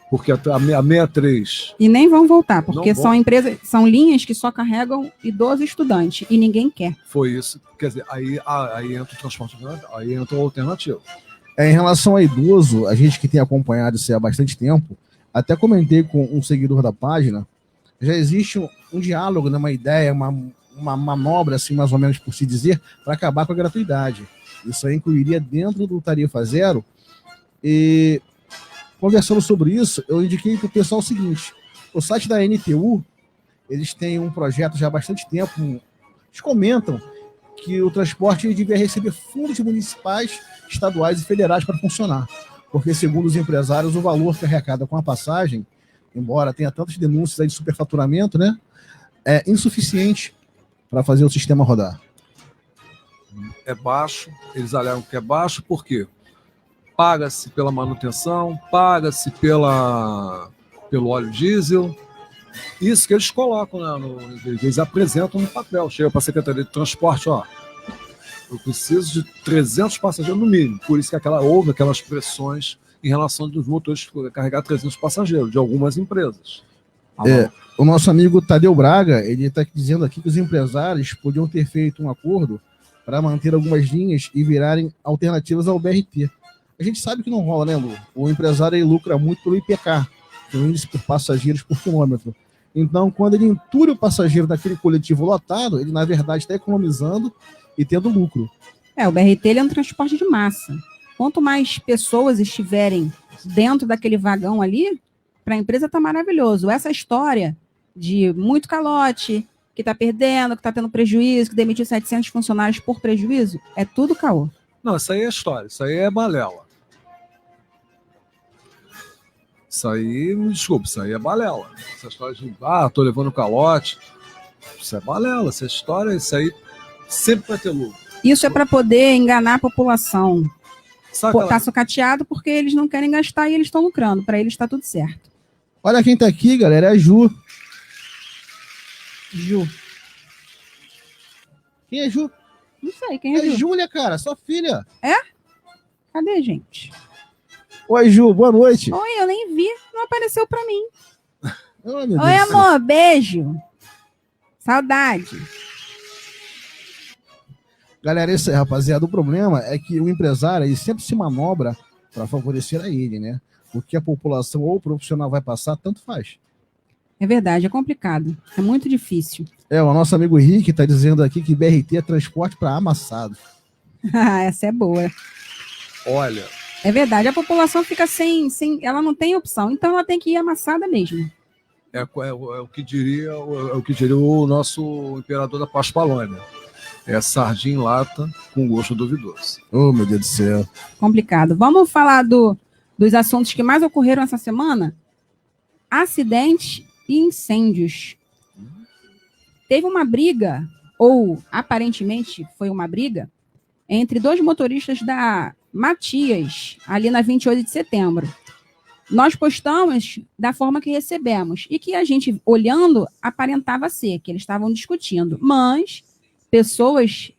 Porque a 63... E nem vão voltar, porque Não são empresas, são linhas que só carregam idosos estudantes, e ninguém quer. Foi isso. Quer dizer, aí entra o transporte, aí entra o alternativo. Em relação a idoso, a gente que tem acompanhado isso há bastante tempo, até comentei com um seguidor da página, já existe um diálogo, né, uma ideia, uma manobra, assim, mais ou menos por se dizer, para acabar com a gratuidade. Isso aí incluiria dentro do Tarifa Zero. E conversando sobre isso, eu indiquei para o pessoal o seguinte: o site da NTU, eles têm um projeto já há bastante tempo, eles comentam que o transporte devia receber fundos municipais, estaduais e federais para funcionar. Porque, segundo os empresários, o valor que arrecada com a passagem, embora tenha tantas denúncias aí de superfaturamento, né, é insuficiente para fazer o sistema rodar. É baixo, eles alegam que é baixo, por quê? Paga-se pela manutenção, paga-se pelo óleo diesel. Isso que eles colocam, né, eles apresentam no papel. Chega para a Secretaria de Transporte, ó, eu preciso de 300 passageiros no mínimo. Por isso que houve aquelas pressões em relação dos motores carregar 300 passageiros, de algumas empresas. O nosso amigo Tadeu Braga, ele está dizendo aqui que os empresários podiam ter feito um acordo para manter algumas linhas e virarem alternativas ao BRT. A gente sabe que não rola, né, Lu? O empresário ele lucra muito pelo IPK, que é o índice por passageiros por quilômetro. Então, quando ele entulha o passageiro daquele coletivo lotado, ele, na verdade, está economizando e tendo lucro. O BRT ele é um transporte de massa. Quanto mais pessoas estiverem dentro daquele vagão ali, para a empresa está maravilhoso. Essa história de muito calote, que está perdendo, que está tendo prejuízo, que demitiu 700 funcionários por prejuízo, é tudo caô. Não, isso aí é história, isso aí é balela. Isso aí, me desculpe, isso aí é balela. Essa história de, tô levando calote, isso é balela, essa história, isso aí sempre vai ter lucro. Isso é para poder enganar a população. Sabe Tá sucateado porque eles não querem gastar e eles estão lucrando. Para eles está tudo certo. Olha quem tá aqui, galera, é a Ju. Quem é Ju? Não sei, quem é Ju? É Júlia, cara, sua filha. É? Cadê, gente? Oi, Ju, boa noite. Oi, eu nem vi, não apareceu para mim. Oh, meu Oi, Deus. amor, beijo. Saudade. Galera, esse, rapaziada, o problema é que o empresário ele sempre se manobra para favorecer a ele, né? O que a população ou o profissional vai passar, tanto faz. É verdade, é complicado. É muito difícil. O nosso amigo Rick está dizendo aqui que BRT é transporte para amassados. Essa é boa. Olha. É verdade, a população fica sem. Ela não tem opção, então ela tem que ir amassada mesmo. É o que diria o nosso imperador da Paspalônia. É sardinha em lata com gosto duvidoso. Oh, meu Deus do céu. Complicado. Vamos falar dos assuntos que mais ocorreram essa semana? Acidentes e incêndios. Teve uma briga, ou aparentemente foi uma briga, entre 2 motoristas da Matias, ali na 28 de setembro. Nós postamos da forma que recebemos, e que a gente, olhando, aparentava ser, que eles estavam discutindo. Mas pessoas,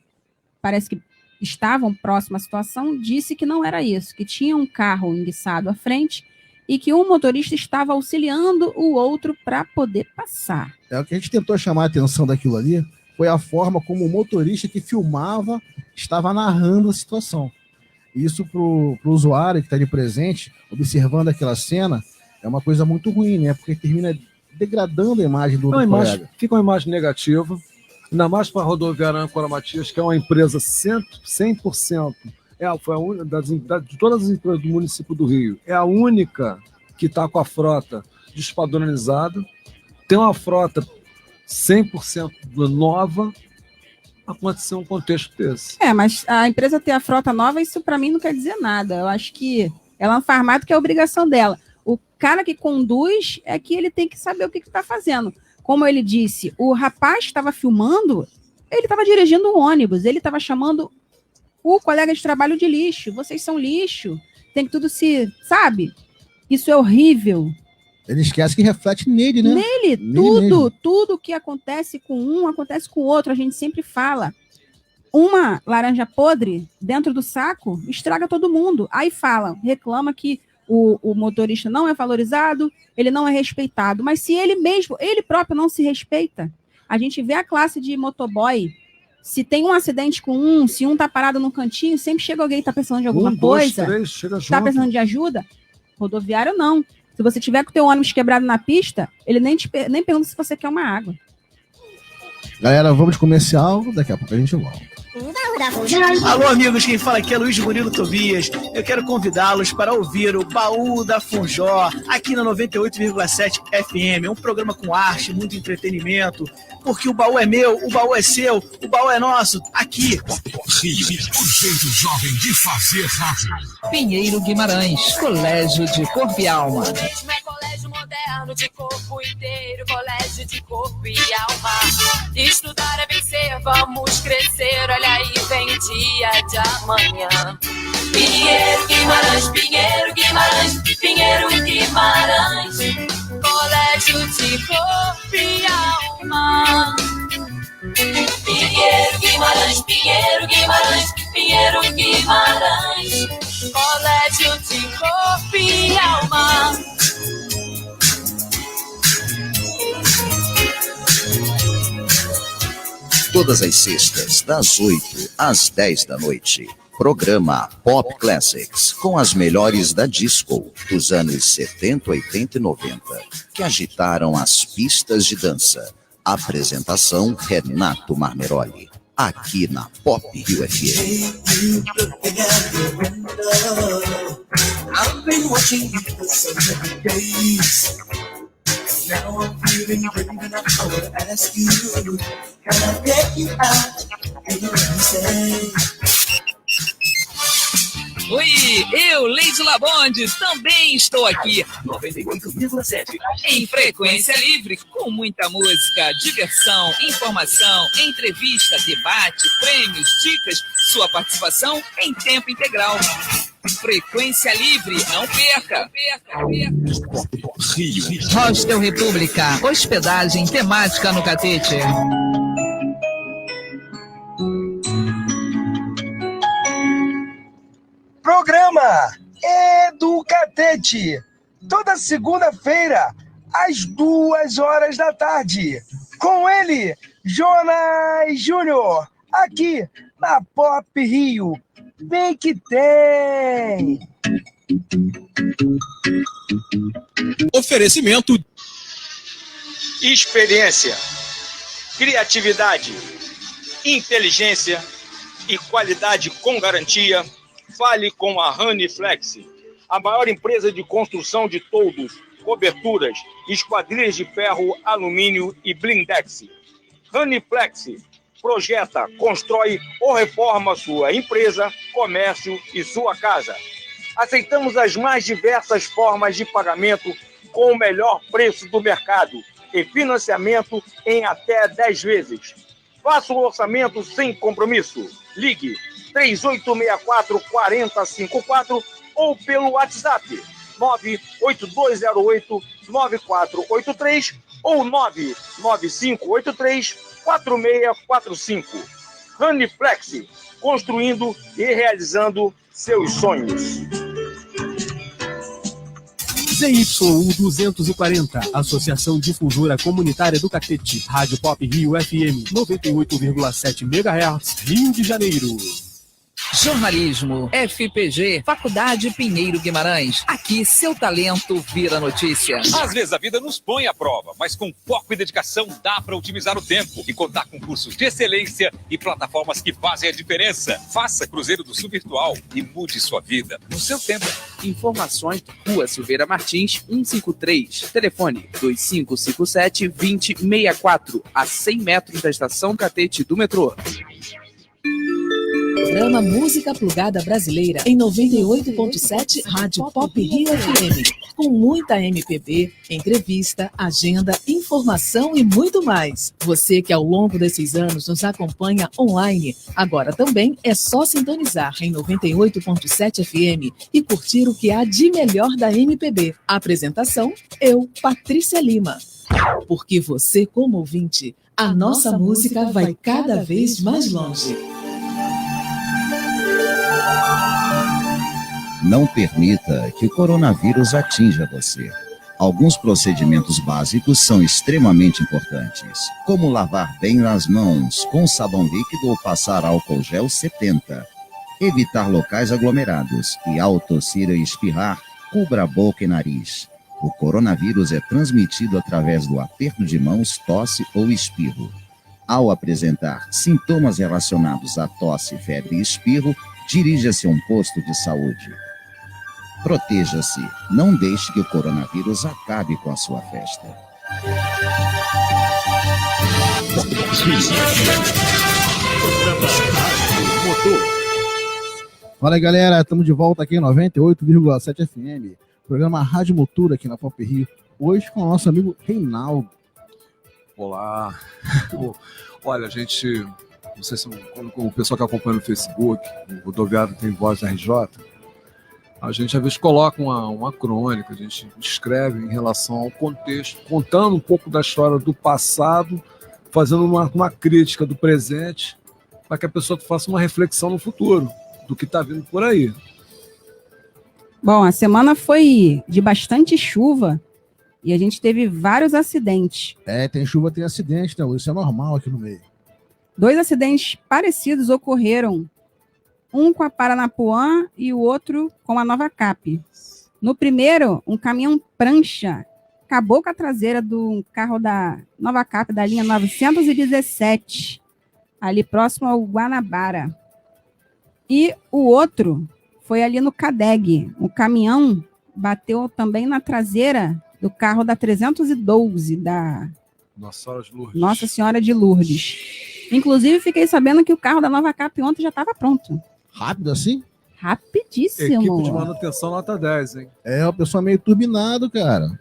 parece que estavam próximos à situação, disse que não era isso, que tinha um carro enguiçado à frente e que um motorista estava auxiliando o outro para poder passar. O que a gente tentou chamar a atenção daquilo ali foi a forma como o motorista que filmava estava narrando a situação. Isso para o usuário que está ali presente, observando aquela cena, é uma coisa muito ruim, né? Porque termina degradando a imagem do colega. Fica uma imagem negativa, ainda mais para a rodoviária Âncora Matias, que é uma empresa 100%, foi de todas as empresas do município do Rio, é a única que está com a frota despadronizada, tem uma frota 100% nova. Aconteceu um contexto desse. Mas a empresa ter a frota nova, isso para mim não quer dizer nada. Eu acho que ela é um farmado que é a obrigação dela. O cara que conduz é que ele tem que saber o que está fazendo. Como ele disse, o rapaz que estava filmando, ele estava dirigindo um ônibus, ele estava chamando o colega de trabalho de lixo. Vocês são lixo, tem que tudo sabe? Isso é horrível. Ele esquece que reflete nele, né? Nele tudo que acontece com um, acontece com o outro. A gente sempre fala, uma laranja podre dentro do saco estraga todo mundo. Aí reclama que o motorista não é valorizado, ele não é respeitado. Mas se ele próprio não se respeita, a gente vê a classe de motoboy, se tem um acidente com se um tá parado num cantinho, sempre chega alguém que tá precisando de alguma coisa, 2, 3, chega junto. Tá precisando de ajuda. Rodoviário não. Se você tiver com o teu ônibus quebrado na pista, ele nem pergunta se você quer uma água. Galera, vamos de comercial, daqui a pouco a gente volta. Alô, amigos, quem fala aqui é Luiz Murilo Tobias. Eu quero convidá-los para ouvir o Baú da Funjó, aqui na 98,7 FM. É um programa com arte, muito entretenimento, porque o baú é meu, o baú é seu, o baú é nosso, aqui. Rio, o jeito jovem de fazer rádio. Pinheiro Guimarães, Colégio de Corpo e Alma. Colégio moderno de corpo inteiro, colégio de corpo e alma. Estudar é vencer, vamos crescer, olha aí vem o dia de amanhã. Pinheiro Guimarães, Pinheiro Guimarães, Pinheiro Guimarães, colégio de corpo e alma. Pinheiro Guimarães, Pinheiro Guimarães, Pinheiro Guimarães, colégio de corpo e alma. Todas as sextas, das 8 às 10 da noite. Programa Pop Classics, com as melhores da disco dos anos 70, 80 e 90, que agitaram as pistas de dança. Apresentação Renato Marmeroli, aqui na Pop Rio FM. I've been watching you for so many days. Now I'm feeling brave enough, I wanna ask you, can I get you out? And you say, Oi, eu, Leide Labonde, também estou aqui, 98,7, em frequência livre, com muita música, diversão, informação, entrevista, debate, prêmios, dicas, sua participação em tempo integral. Frequência livre, não perca. Rio. Hostel República, hospedagem temática no Catete. Programa Educatete, toda segunda-feira, às 2 da tarde. Com ele, Jonas Júnior, aqui na Pop Rio. Vem que tem! Oferecimento. Experiência, criatividade, inteligência e qualidade com garantia. Fale com a Raniflex, a maior empresa de construção de toldos, coberturas, esquadrias de ferro, alumínio e blindex. Raniflex projeta, constrói ou reforma sua empresa, comércio e sua casa. Aceitamos as mais diversas formas de pagamento com o melhor preço do mercado e financiamento em até 10 vezes. Faça um orçamento sem compromisso. Ligue 3864-4054 ou pelo WhatsApp 98208-9483 ou 99583-4645. Raniflex, construindo e realizando seus sonhos. ZYU 240, Associação Difusora Comunitária do Catete, Rádio Pop Rio FM 98,7 MHz, Rio de Janeiro. Jornalismo, FPG, Faculdade Pinheiro Guimarães. Aqui seu talento vira notícia. Às vezes a vida nos põe à prova, mas com foco e dedicação dá para otimizar o tempo e contar com cursos de excelência e plataformas que fazem a diferença. Faça Cruzeiro do Sul Virtual e mude sua vida no seu tempo. Informações: Rua Silveira Martins, 153. Telefone 2557-2064, a 100 metros da Estação Catete do metrô. Programa Música Plugada Brasileira em 98.7 Rádio Pop Rio FM. Com muita MPB, entrevista, agenda, informação e muito mais. Você que ao longo desses anos nos acompanha online, agora também é só sintonizar em 98.7 FM e curtir o que há de melhor da MPB. Apresentação, eu, Patrícia Lima. Porque você, como ouvinte, a nossa música vai cada vez mais longe. Não permita que o coronavírus atinja você. Alguns procedimentos básicos são extremamente importantes, como lavar bem as mãos com sabão líquido ou passar álcool gel 70. Evitar locais aglomerados e ao tossir e espirrar, cubra a boca e nariz. O coronavírus é transmitido através do aperto de mãos, tosse ou espirro. Ao apresentar sintomas relacionados a tosse, febre e espirro, dirija-se a um posto de saúde. Proteja-se. Não deixe que o coronavírus acabe com a sua festa. Fala aí, galera, estamos de volta aqui em 98,7 FM. Programa Rádio Motor aqui na Pop Rio. Hoje com o nosso amigo Reinaldo. Olá. Olha, a gente... Não sei se quando o pessoal que acompanha no Facebook, o Rodoviário Tem Voz da RJ, a gente às vezes coloca uma crônica, a gente escreve em relação ao contexto, contando um pouco da história do passado, fazendo uma crítica do presente, para que a pessoa faça uma reflexão no futuro, do que está vindo por aí. Bom, a semana foi de bastante chuva e a gente teve vários acidentes. Tem chuva, tem acidente, né? Isso é normal aqui no meio. 2 acidentes parecidos ocorreram, um com a Paranapuã e o outro com a Nova Cap. No primeiro, um caminhão prancha acabou com a traseira do carro da Nova Cap, da linha 917, ali próximo ao Guanabara. E o outro foi ali no Cadeg. O caminhão bateu também na traseira do carro da 312, da Nossa Senhora de Lourdes. Inclusive, fiquei sabendo que o carro da Nova Cap ontem já estava pronto. Rápido assim? Rapidíssimo. Equipe de manutenção nota 10, hein? O pessoal meio turbinado, cara.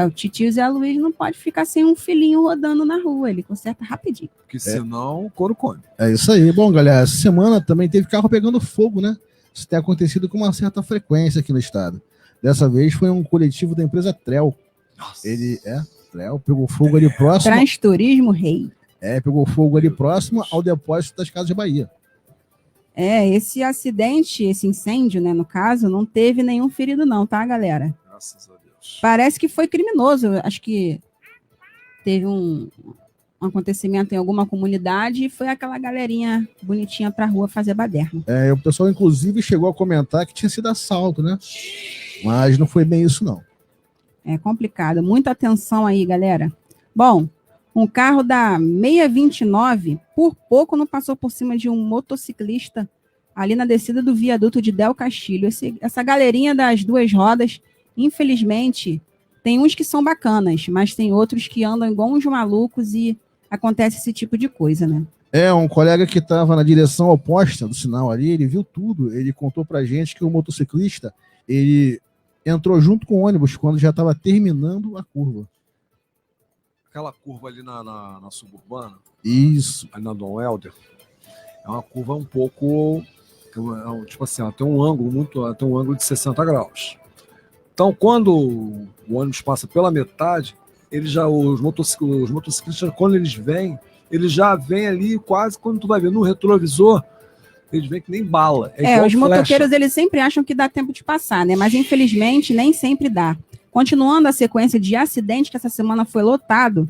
O titio Zé Luiz não pode ficar sem um filhinho rodando na rua. Ele conserta rapidinho. Porque senão o couro come. É isso aí. Bom, galera, essa semana também teve carro pegando fogo, né? Isso tem acontecido com uma certa frequência aqui no estado. Dessa vez foi um coletivo da empresa Trel. Nossa. Trel pegou fogo ali próximo. Transturismo Rei. Pegou fogo ali próximo ao depósito das Casas Bahia. Esse acidente, esse incêndio, né, no caso, não teve nenhum ferido não, tá, galera? Graças a Deus. Parece que foi criminoso. Acho que teve um acontecimento em alguma comunidade e foi aquela galerinha bonitinha pra rua fazer baderna. O pessoal, inclusive, chegou a comentar que tinha sido assalto, né? Mas não foi bem isso, não. É complicado. Muita atenção aí, galera. Bom, um carro da 629, por pouco não passou por cima de um motociclista ali na descida do viaduto de Del Castilho. Essa galerinha das 2 rodas, infelizmente, tem uns que são bacanas, mas tem outros que andam igual uns malucos e acontece esse tipo de coisa, né? Um colega que estava na direção oposta do sinal ali, ele viu tudo. Ele contou pra gente que o motociclista, ele entrou junto com o ônibus quando já estava terminando a curva. Aquela curva ali na suburbana. Isso. Ali na Dom Helder. É uma curva um pouco... Tipo assim, ela tem um ângulo de 60 graus. Então, quando o ônibus passa pela metade, os motociclistas, quando eles já vêm ali quase, quando tu vai ver no retrovisor, eles vêm que nem bala. Igual Os flecha. motoqueiros, eles sempre acham que dá tempo de passar, né? Mas, infelizmente, nem sempre dá. Continuando a sequência de acidentes que essa semana foi lotado,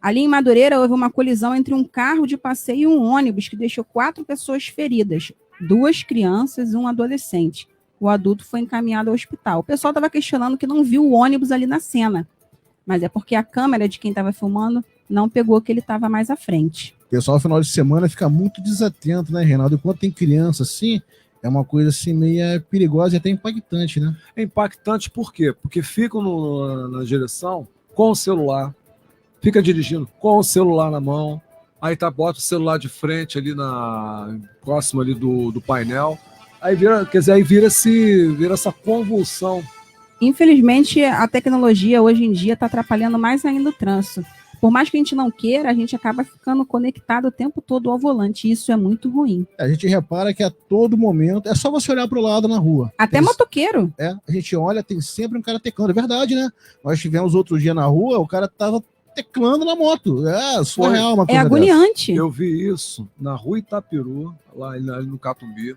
ali em Madureira houve uma colisão entre um carro de passeio e um ônibus que deixou 4 pessoas feridas, 2 crianças e um adolescente. O adulto foi encaminhado ao hospital. O pessoal estava questionando que não viu o ônibus ali na cena, mas é porque a câmera de quem estava filmando não pegou que ele estava mais à frente. O pessoal, no final de semana, fica muito desatento, né, Reinaldo? Enquanto tem criança assim, é uma coisa assim meio perigosa e até impactante, né? É impactante por quê? Porque ficam na direção com o celular, fica dirigindo com o celular na mão, aí bota o celular de frente ali próximo ali do painel, aí vira essa convulsão. Infelizmente, a tecnologia hoje em dia está atrapalhando mais ainda o trânsito. Por mais que a gente não queira, a gente acaba ficando conectado o tempo todo ao volante. E isso é muito ruim. A gente repara que a todo momento, é só você olhar para o lado na rua. Até motoqueiro. A gente olha, tem sempre um cara teclando. É verdade, né? Nós tivemos outro dia na rua, o cara tava teclando na moto. É surreal uma coisa agoniante. Eu vi isso na rua Itaperu, lá ali no Catumbi.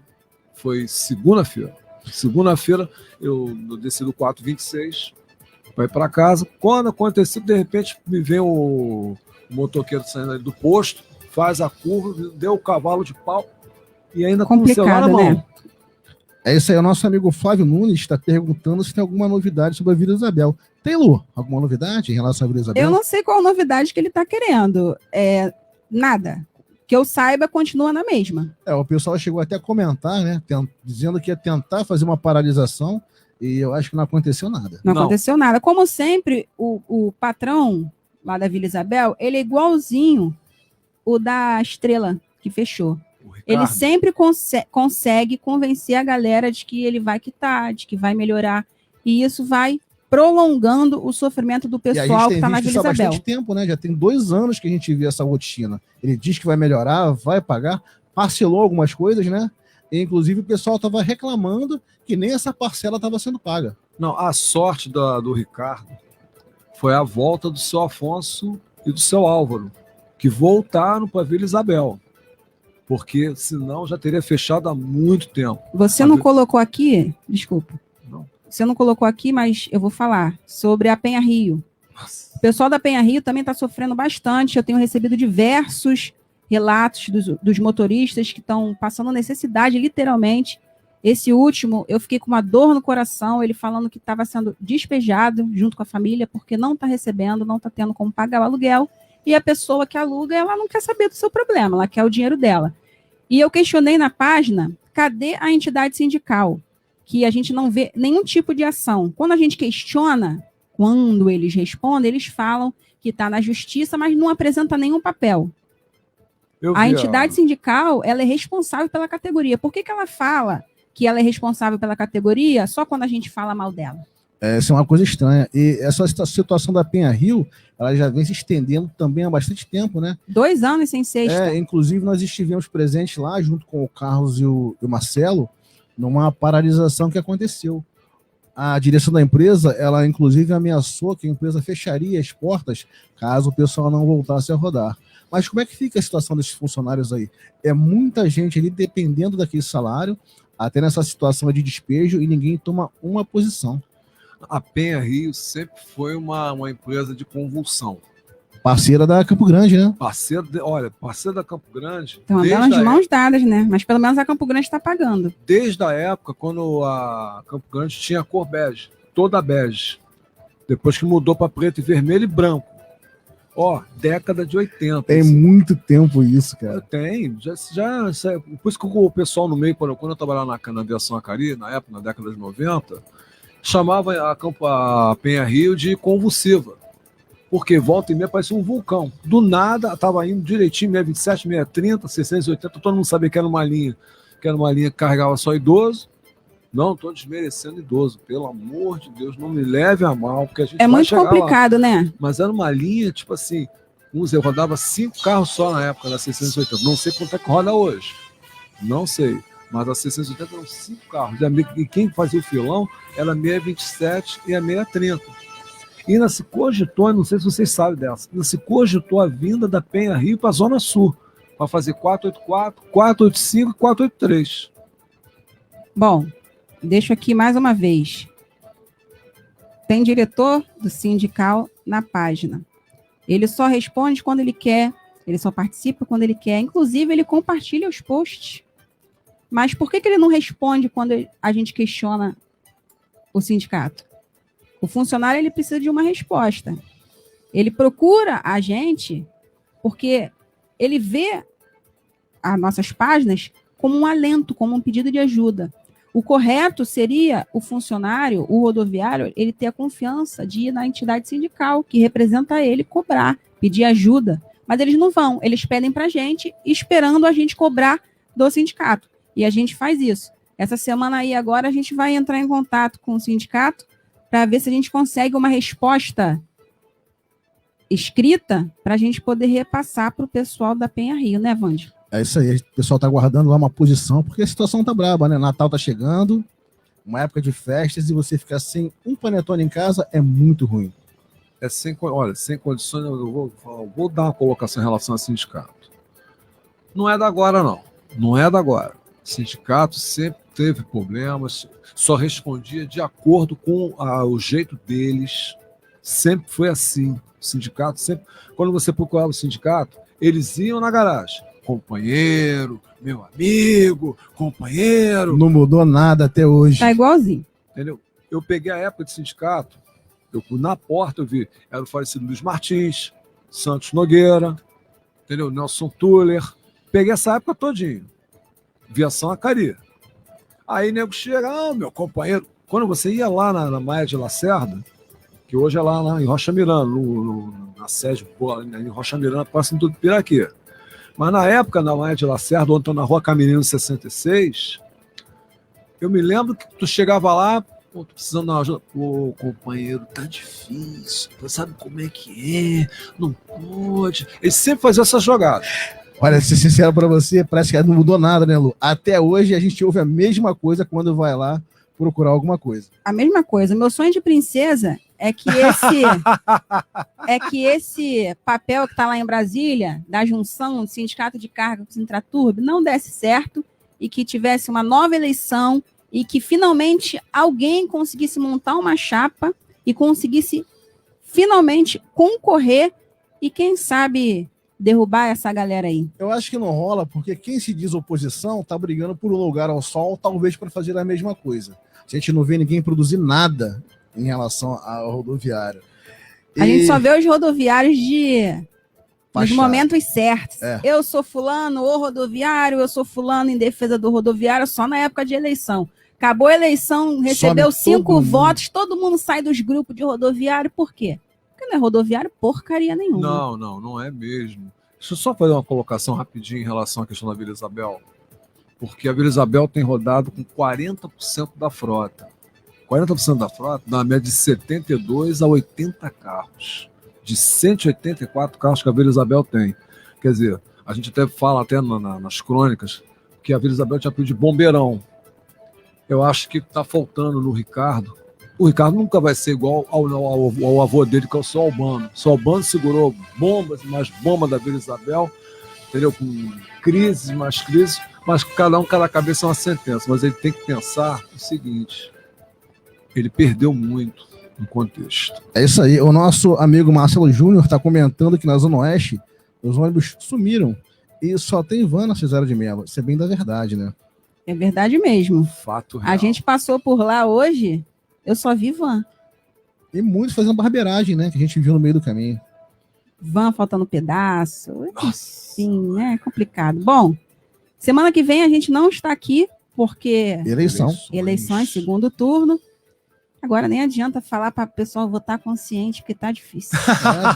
Foi segunda-feira. Segunda-feira, eu desci do 426, vai para casa. Quando aconteceu, de repente, me vem o motoqueiro saindo ali do posto, faz a curva, deu o cavalo de pau e ainda com o celular na mão. Né? É isso aí, o nosso amigo Flávio Nunes está perguntando se tem alguma novidade sobre a Vila Isabel. Tem, Lu, alguma novidade em relação à Vila Isabel? Eu não sei qual novidade que ele está querendo. Nada. Que eu saiba, continua na mesma. O pessoal chegou até a comentar, né? Dizendo que ia tentar fazer uma paralisação e eu acho que não aconteceu nada. Não aconteceu nada. Como sempre, o patrão lá da Vila Isabel, ele é igualzinho o da Estrela, que fechou. Ele sempre consegue convencer a galera de que ele vai quitar, de que vai melhorar. E isso vai prolongando o sofrimento do pessoal que está na Vila Isabel. Há bastante tempo, né? Já tem 2 anos que a gente vê essa rotina. Ele diz que vai melhorar, vai pagar, parcelou algumas coisas, né? E, inclusive, o pessoal estava reclamando que nem essa parcela estava sendo paga. Não, a sorte do Ricardo foi a volta do seu Afonso e do seu Álvaro, que voltaram para a Vila Isabel. Porque senão já teria fechado há muito tempo. Você não colocou aqui, desculpa. Não. Você não colocou aqui, mas eu vou falar sobre a Penha Rio. Nossa. O pessoal da Penha Rio também está sofrendo bastante. Eu tenho recebido diversos relatos dos motoristas que estão passando necessidade, literalmente. Esse último, eu fiquei com uma dor no coração, ele falando que estava sendo despejado junto com a família, porque não está recebendo, não está tendo como pagar o aluguel, e a pessoa que aluga, ela não quer saber do seu problema, ela quer o dinheiro dela. E eu questionei na página, cadê a entidade sindical? Que a gente não vê nenhum tipo de ação. Quando a gente questiona, quando eles respondem, eles falam que está na justiça, mas não apresenta nenhum papel. A entidade sindical, ela é responsável pela categoria. Por que ela fala que ela é responsável pela categoria só quando a gente fala mal dela? Essa é uma coisa estranha. E essa situação da Penha Rio, ela já vem se estendendo também há bastante tempo, né? 2 anos sem sexta. Inclusive, nós estivemos presentes lá, junto com o Carlos e o Marcelo, numa paralisação que aconteceu. A direção da empresa, ela inclusive ameaçou que a empresa fecharia as portas caso o pessoal não voltasse a rodar. Mas como é que fica a situação desses funcionários aí? É muita gente ali dependendo daquele salário, até nessa situação de despejo, e ninguém toma uma posição. A Penha Rio sempre foi uma empresa de convulsão. Parceira da Campo Grande, né? Parceira da Campo Grande. Estão andando de mãos dadas, né? Mas pelo menos a Campo Grande está pagando. Desde a época, quando a Campo Grande tinha a cor bege, toda bege. Depois que mudou para preto e vermelho e branco. Década de 80. Tem muito tempo isso, cara. Tem. Por isso que o pessoal no meio, quando eu trabalhava na aviação Acari, na época, na década de 90, chamava a Penha Rio de convulsiva. Porque volta e meia parecia um vulcão. Do nada, estava indo direitinho, 627, 630, 680, todo mundo sabia que era uma linha que carregava só idoso. Não estou desmerecendo idoso, pelo amor de Deus, não me leve a mal, porque a gente é muito complicado, né? Mas era uma linha, tipo assim, eu rodava 5 carros só na época da 680. Não sei quanto é que roda hoje. Não sei. Mas a 680 eram 5 carros. E quem fazia o filão era a 627 e a 630. E ainda se cogitou, não sei se vocês sabem dessa, ainda se cogitou a vinda da Penha Rio para a Zona Sul. para fazer 484, 485 e 483. Bom, deixo aqui mais uma vez. Tem diretor do sindical na página. Ele só responde quando ele quer, ele só participa quando ele quer. Inclusive, ele compartilha os posts. Mas por que ele não responde quando a gente questiona o sindicato? O funcionário ele precisa de uma resposta. Ele procura a gente porque ele vê as nossas páginas como um alento, como um pedido de ajuda. O correto seria o funcionário, o rodoviário, ele ter a confiança de ir na entidade sindical que representa ele, cobrar, pedir ajuda. Mas eles não vão, eles pedem para a gente, esperando a gente cobrar do sindicato. E a gente faz isso. Essa semana aí agora a gente vai entrar em contato com o sindicato para ver se a gente consegue uma resposta escrita para a gente poder repassar para o pessoal da Penha Rio, né, Vandy? É isso aí, o pessoal tá aguardando lá uma posição, porque a situação tá braba, né? Natal tá chegando, uma época de festas, e você ficar sem um panetone em casa é muito ruim. Olha, sem condições, eu vou dar uma colocação em relação ao sindicato. Não é da agora, não. Não é da agora. O sindicato sempre teve problemas, só respondia de acordo com o jeito deles. Sempre foi assim. O sindicato sempre... Quando você procurava o sindicato, eles iam na garagem. Companheiro, meu amigo, companheiro. Não mudou nada até hoje. Tá igualzinho. Entendeu? Eu peguei a época de sindicato, na porta eu vi, era o falecido Luiz Martins, Santos Nogueira, entendeu? Nelson Tuller. Peguei essa época todinho. Viação Acari. Aí nego chega, meu companheiro. Quando você ia lá na Maia de Lacerda, que hoje é lá em Rocha Miranda, na sede em Rocha Miranda, próximo do Piraquê. Mas na época, na Maia de Lacerda, ontem na Rua Caminino 66, eu me lembro que tu chegava lá, tô precisando de ajuda. Pô, companheiro, tá difícil, tu sabe como é que é, não pode. Eles sempre faziam essa jogada. Olha, ser sincero pra você, parece que não mudou nada, né, Lu? Até hoje a gente ouve a mesma coisa quando vai lá procurar alguma coisa. A mesma coisa. Meu sonho de princesa é que esse papel que está lá em Brasília, da junção do sindicato de carga com o Sintraturb, não desse certo e que tivesse uma nova eleição e que finalmente alguém conseguisse montar uma chapa e conseguisse finalmente concorrer e, quem sabe, derrubar essa galera aí. Eu acho que não rola, porque quem se diz oposição está brigando por um lugar ao sol, talvez para fazer a mesma coisa. A gente não vê ninguém produzir nada em relação ao rodoviário. A gente só vê os rodoviários nos momentos certos. É. Eu sou fulano, o rodoviário, eu sou fulano em defesa do rodoviário só na época de eleição. Acabou a eleição, recebeu 5 votos, todo mundo sai dos grupos de rodoviário. Por quê? Porque não é rodoviário porcaria nenhuma. Não é mesmo. Deixa eu só fazer uma colocação rapidinho em relação à questão da Vila Isabel. Porque a Vila Isabel tem rodado com 40% da frota. 40% da frota, na média de 72 a 80 carros. De 184 carros que a Vila Isabel tem. Quer dizer, a gente até fala até nas crônicas que a Vila Isabel tinha pedido de bombeirão. Eu acho que está faltando no Ricardo. O Ricardo nunca vai ser igual ao avô dele, que é o seu Albano. O seu Albano segurou bombas e mais bombas da Vila Isabel, entendeu? Com crises, mais crises, mas cada cabeça é uma sentença. Mas ele tem que pensar o seguinte: ele perdeu muito no contexto. É isso aí. O nosso amigo Marcelo Júnior está comentando que na Zona Oeste os ônibus sumiram e só tem van na Cesário de Mello. Isso é bem da verdade, né? É verdade mesmo. Fato real. A gente passou por lá hoje, eu só vi van. E muitos fazendo barbeiragem, né? Que a gente viu no meio do caminho. Van faltando pedaço. Sim, né? É complicado. Bom, semana que vem a gente não está aqui, porque... Eleições, segundo turno. Agora nem adianta falar para o pessoal votar consciente, porque tá difícil.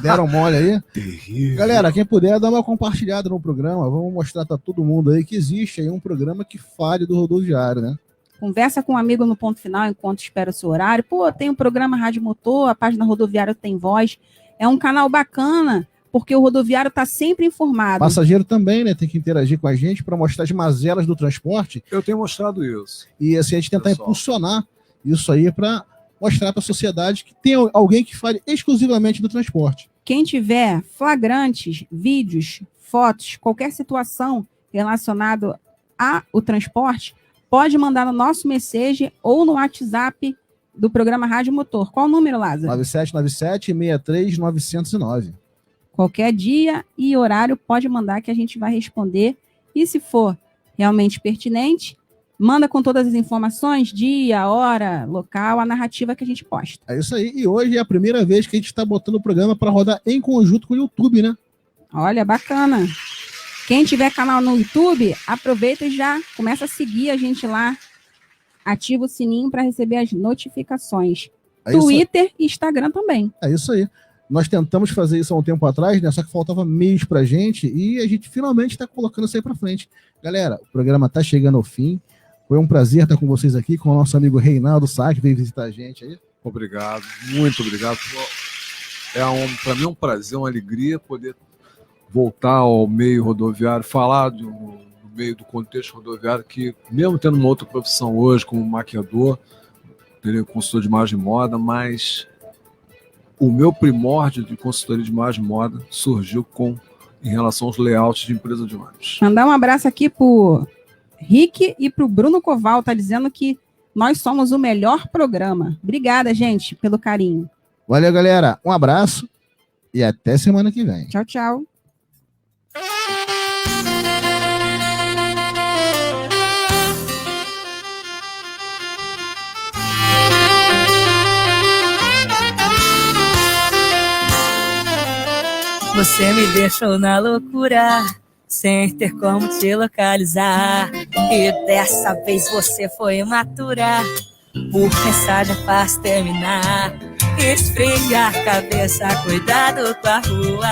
Deram mole aí. Terrível. Galera, quem puder, dá uma compartilhada no programa. Vamos mostrar para todo mundo aí que existe aí um programa que fale do rodoviário, né? Conversa com um amigo no ponto final enquanto espera o seu horário. Pô, tem um programa Rádio Motor, a página Rodoviário Tem Voz. É um canal bacana, porque o rodoviário está sempre informado. Passageiro também, né? Tem que interagir com a gente para mostrar as mazelas do transporte. Eu tenho mostrado isso. E assim, a gente tentar impulsionar isso aí para mostrar para a sociedade que tem alguém que fale exclusivamente do transporte. Quem tiver flagrantes, vídeos, fotos, qualquer situação relacionada ao transporte, pode mandar no nosso message ou no WhatsApp do programa Rádio Motor. Qual o número, Lázaro? 9797-63909. Qualquer dia e horário pode mandar que a gente vai responder. E se for realmente pertinente, manda com todas as informações, dia, hora, local, a narrativa que a gente posta. É isso aí. E hoje é a primeira vez que a gente está botando o programa para rodar em conjunto com o YouTube, né? Olha, bacana. Quem tiver canal no YouTube, aproveita e já começa a seguir a gente lá. Ativa o sininho para receber as notificações. Twitter e Instagram também. É isso aí. Nós tentamos fazer isso há um tempo atrás, né? Só que faltava meios pra gente e a gente finalmente está colocando isso aí pra frente. Galera, o programa está chegando ao fim. Foi um prazer estar com vocês aqui, com o nosso amigo Reinaldo Sá, que veio visitar a gente aí. Obrigado, muito obrigado. Para mim é um prazer, uma alegria poder voltar ao meio rodoviário, falar do meio do contexto rodoviário, que mesmo tendo uma outra profissão hoje, como maquiador, consultor de imagem e moda, mas o meu primórdio de consultoria de imagem e moda surgiu em relação aos layouts de empresa de ônibus. Mandar um abraço aqui pro Rick e pro Bruno Koval, tá dizendo que nós somos o melhor programa. Obrigada, gente, pelo carinho. Valeu, galera. Um abraço e até semana que vem. Tchau, tchau. Você me deixou na loucura, sem ter como te localizar. E dessa vez você foi imatura, por mensagem fácil terminar. Esfria a cabeça, cuidado com a rua.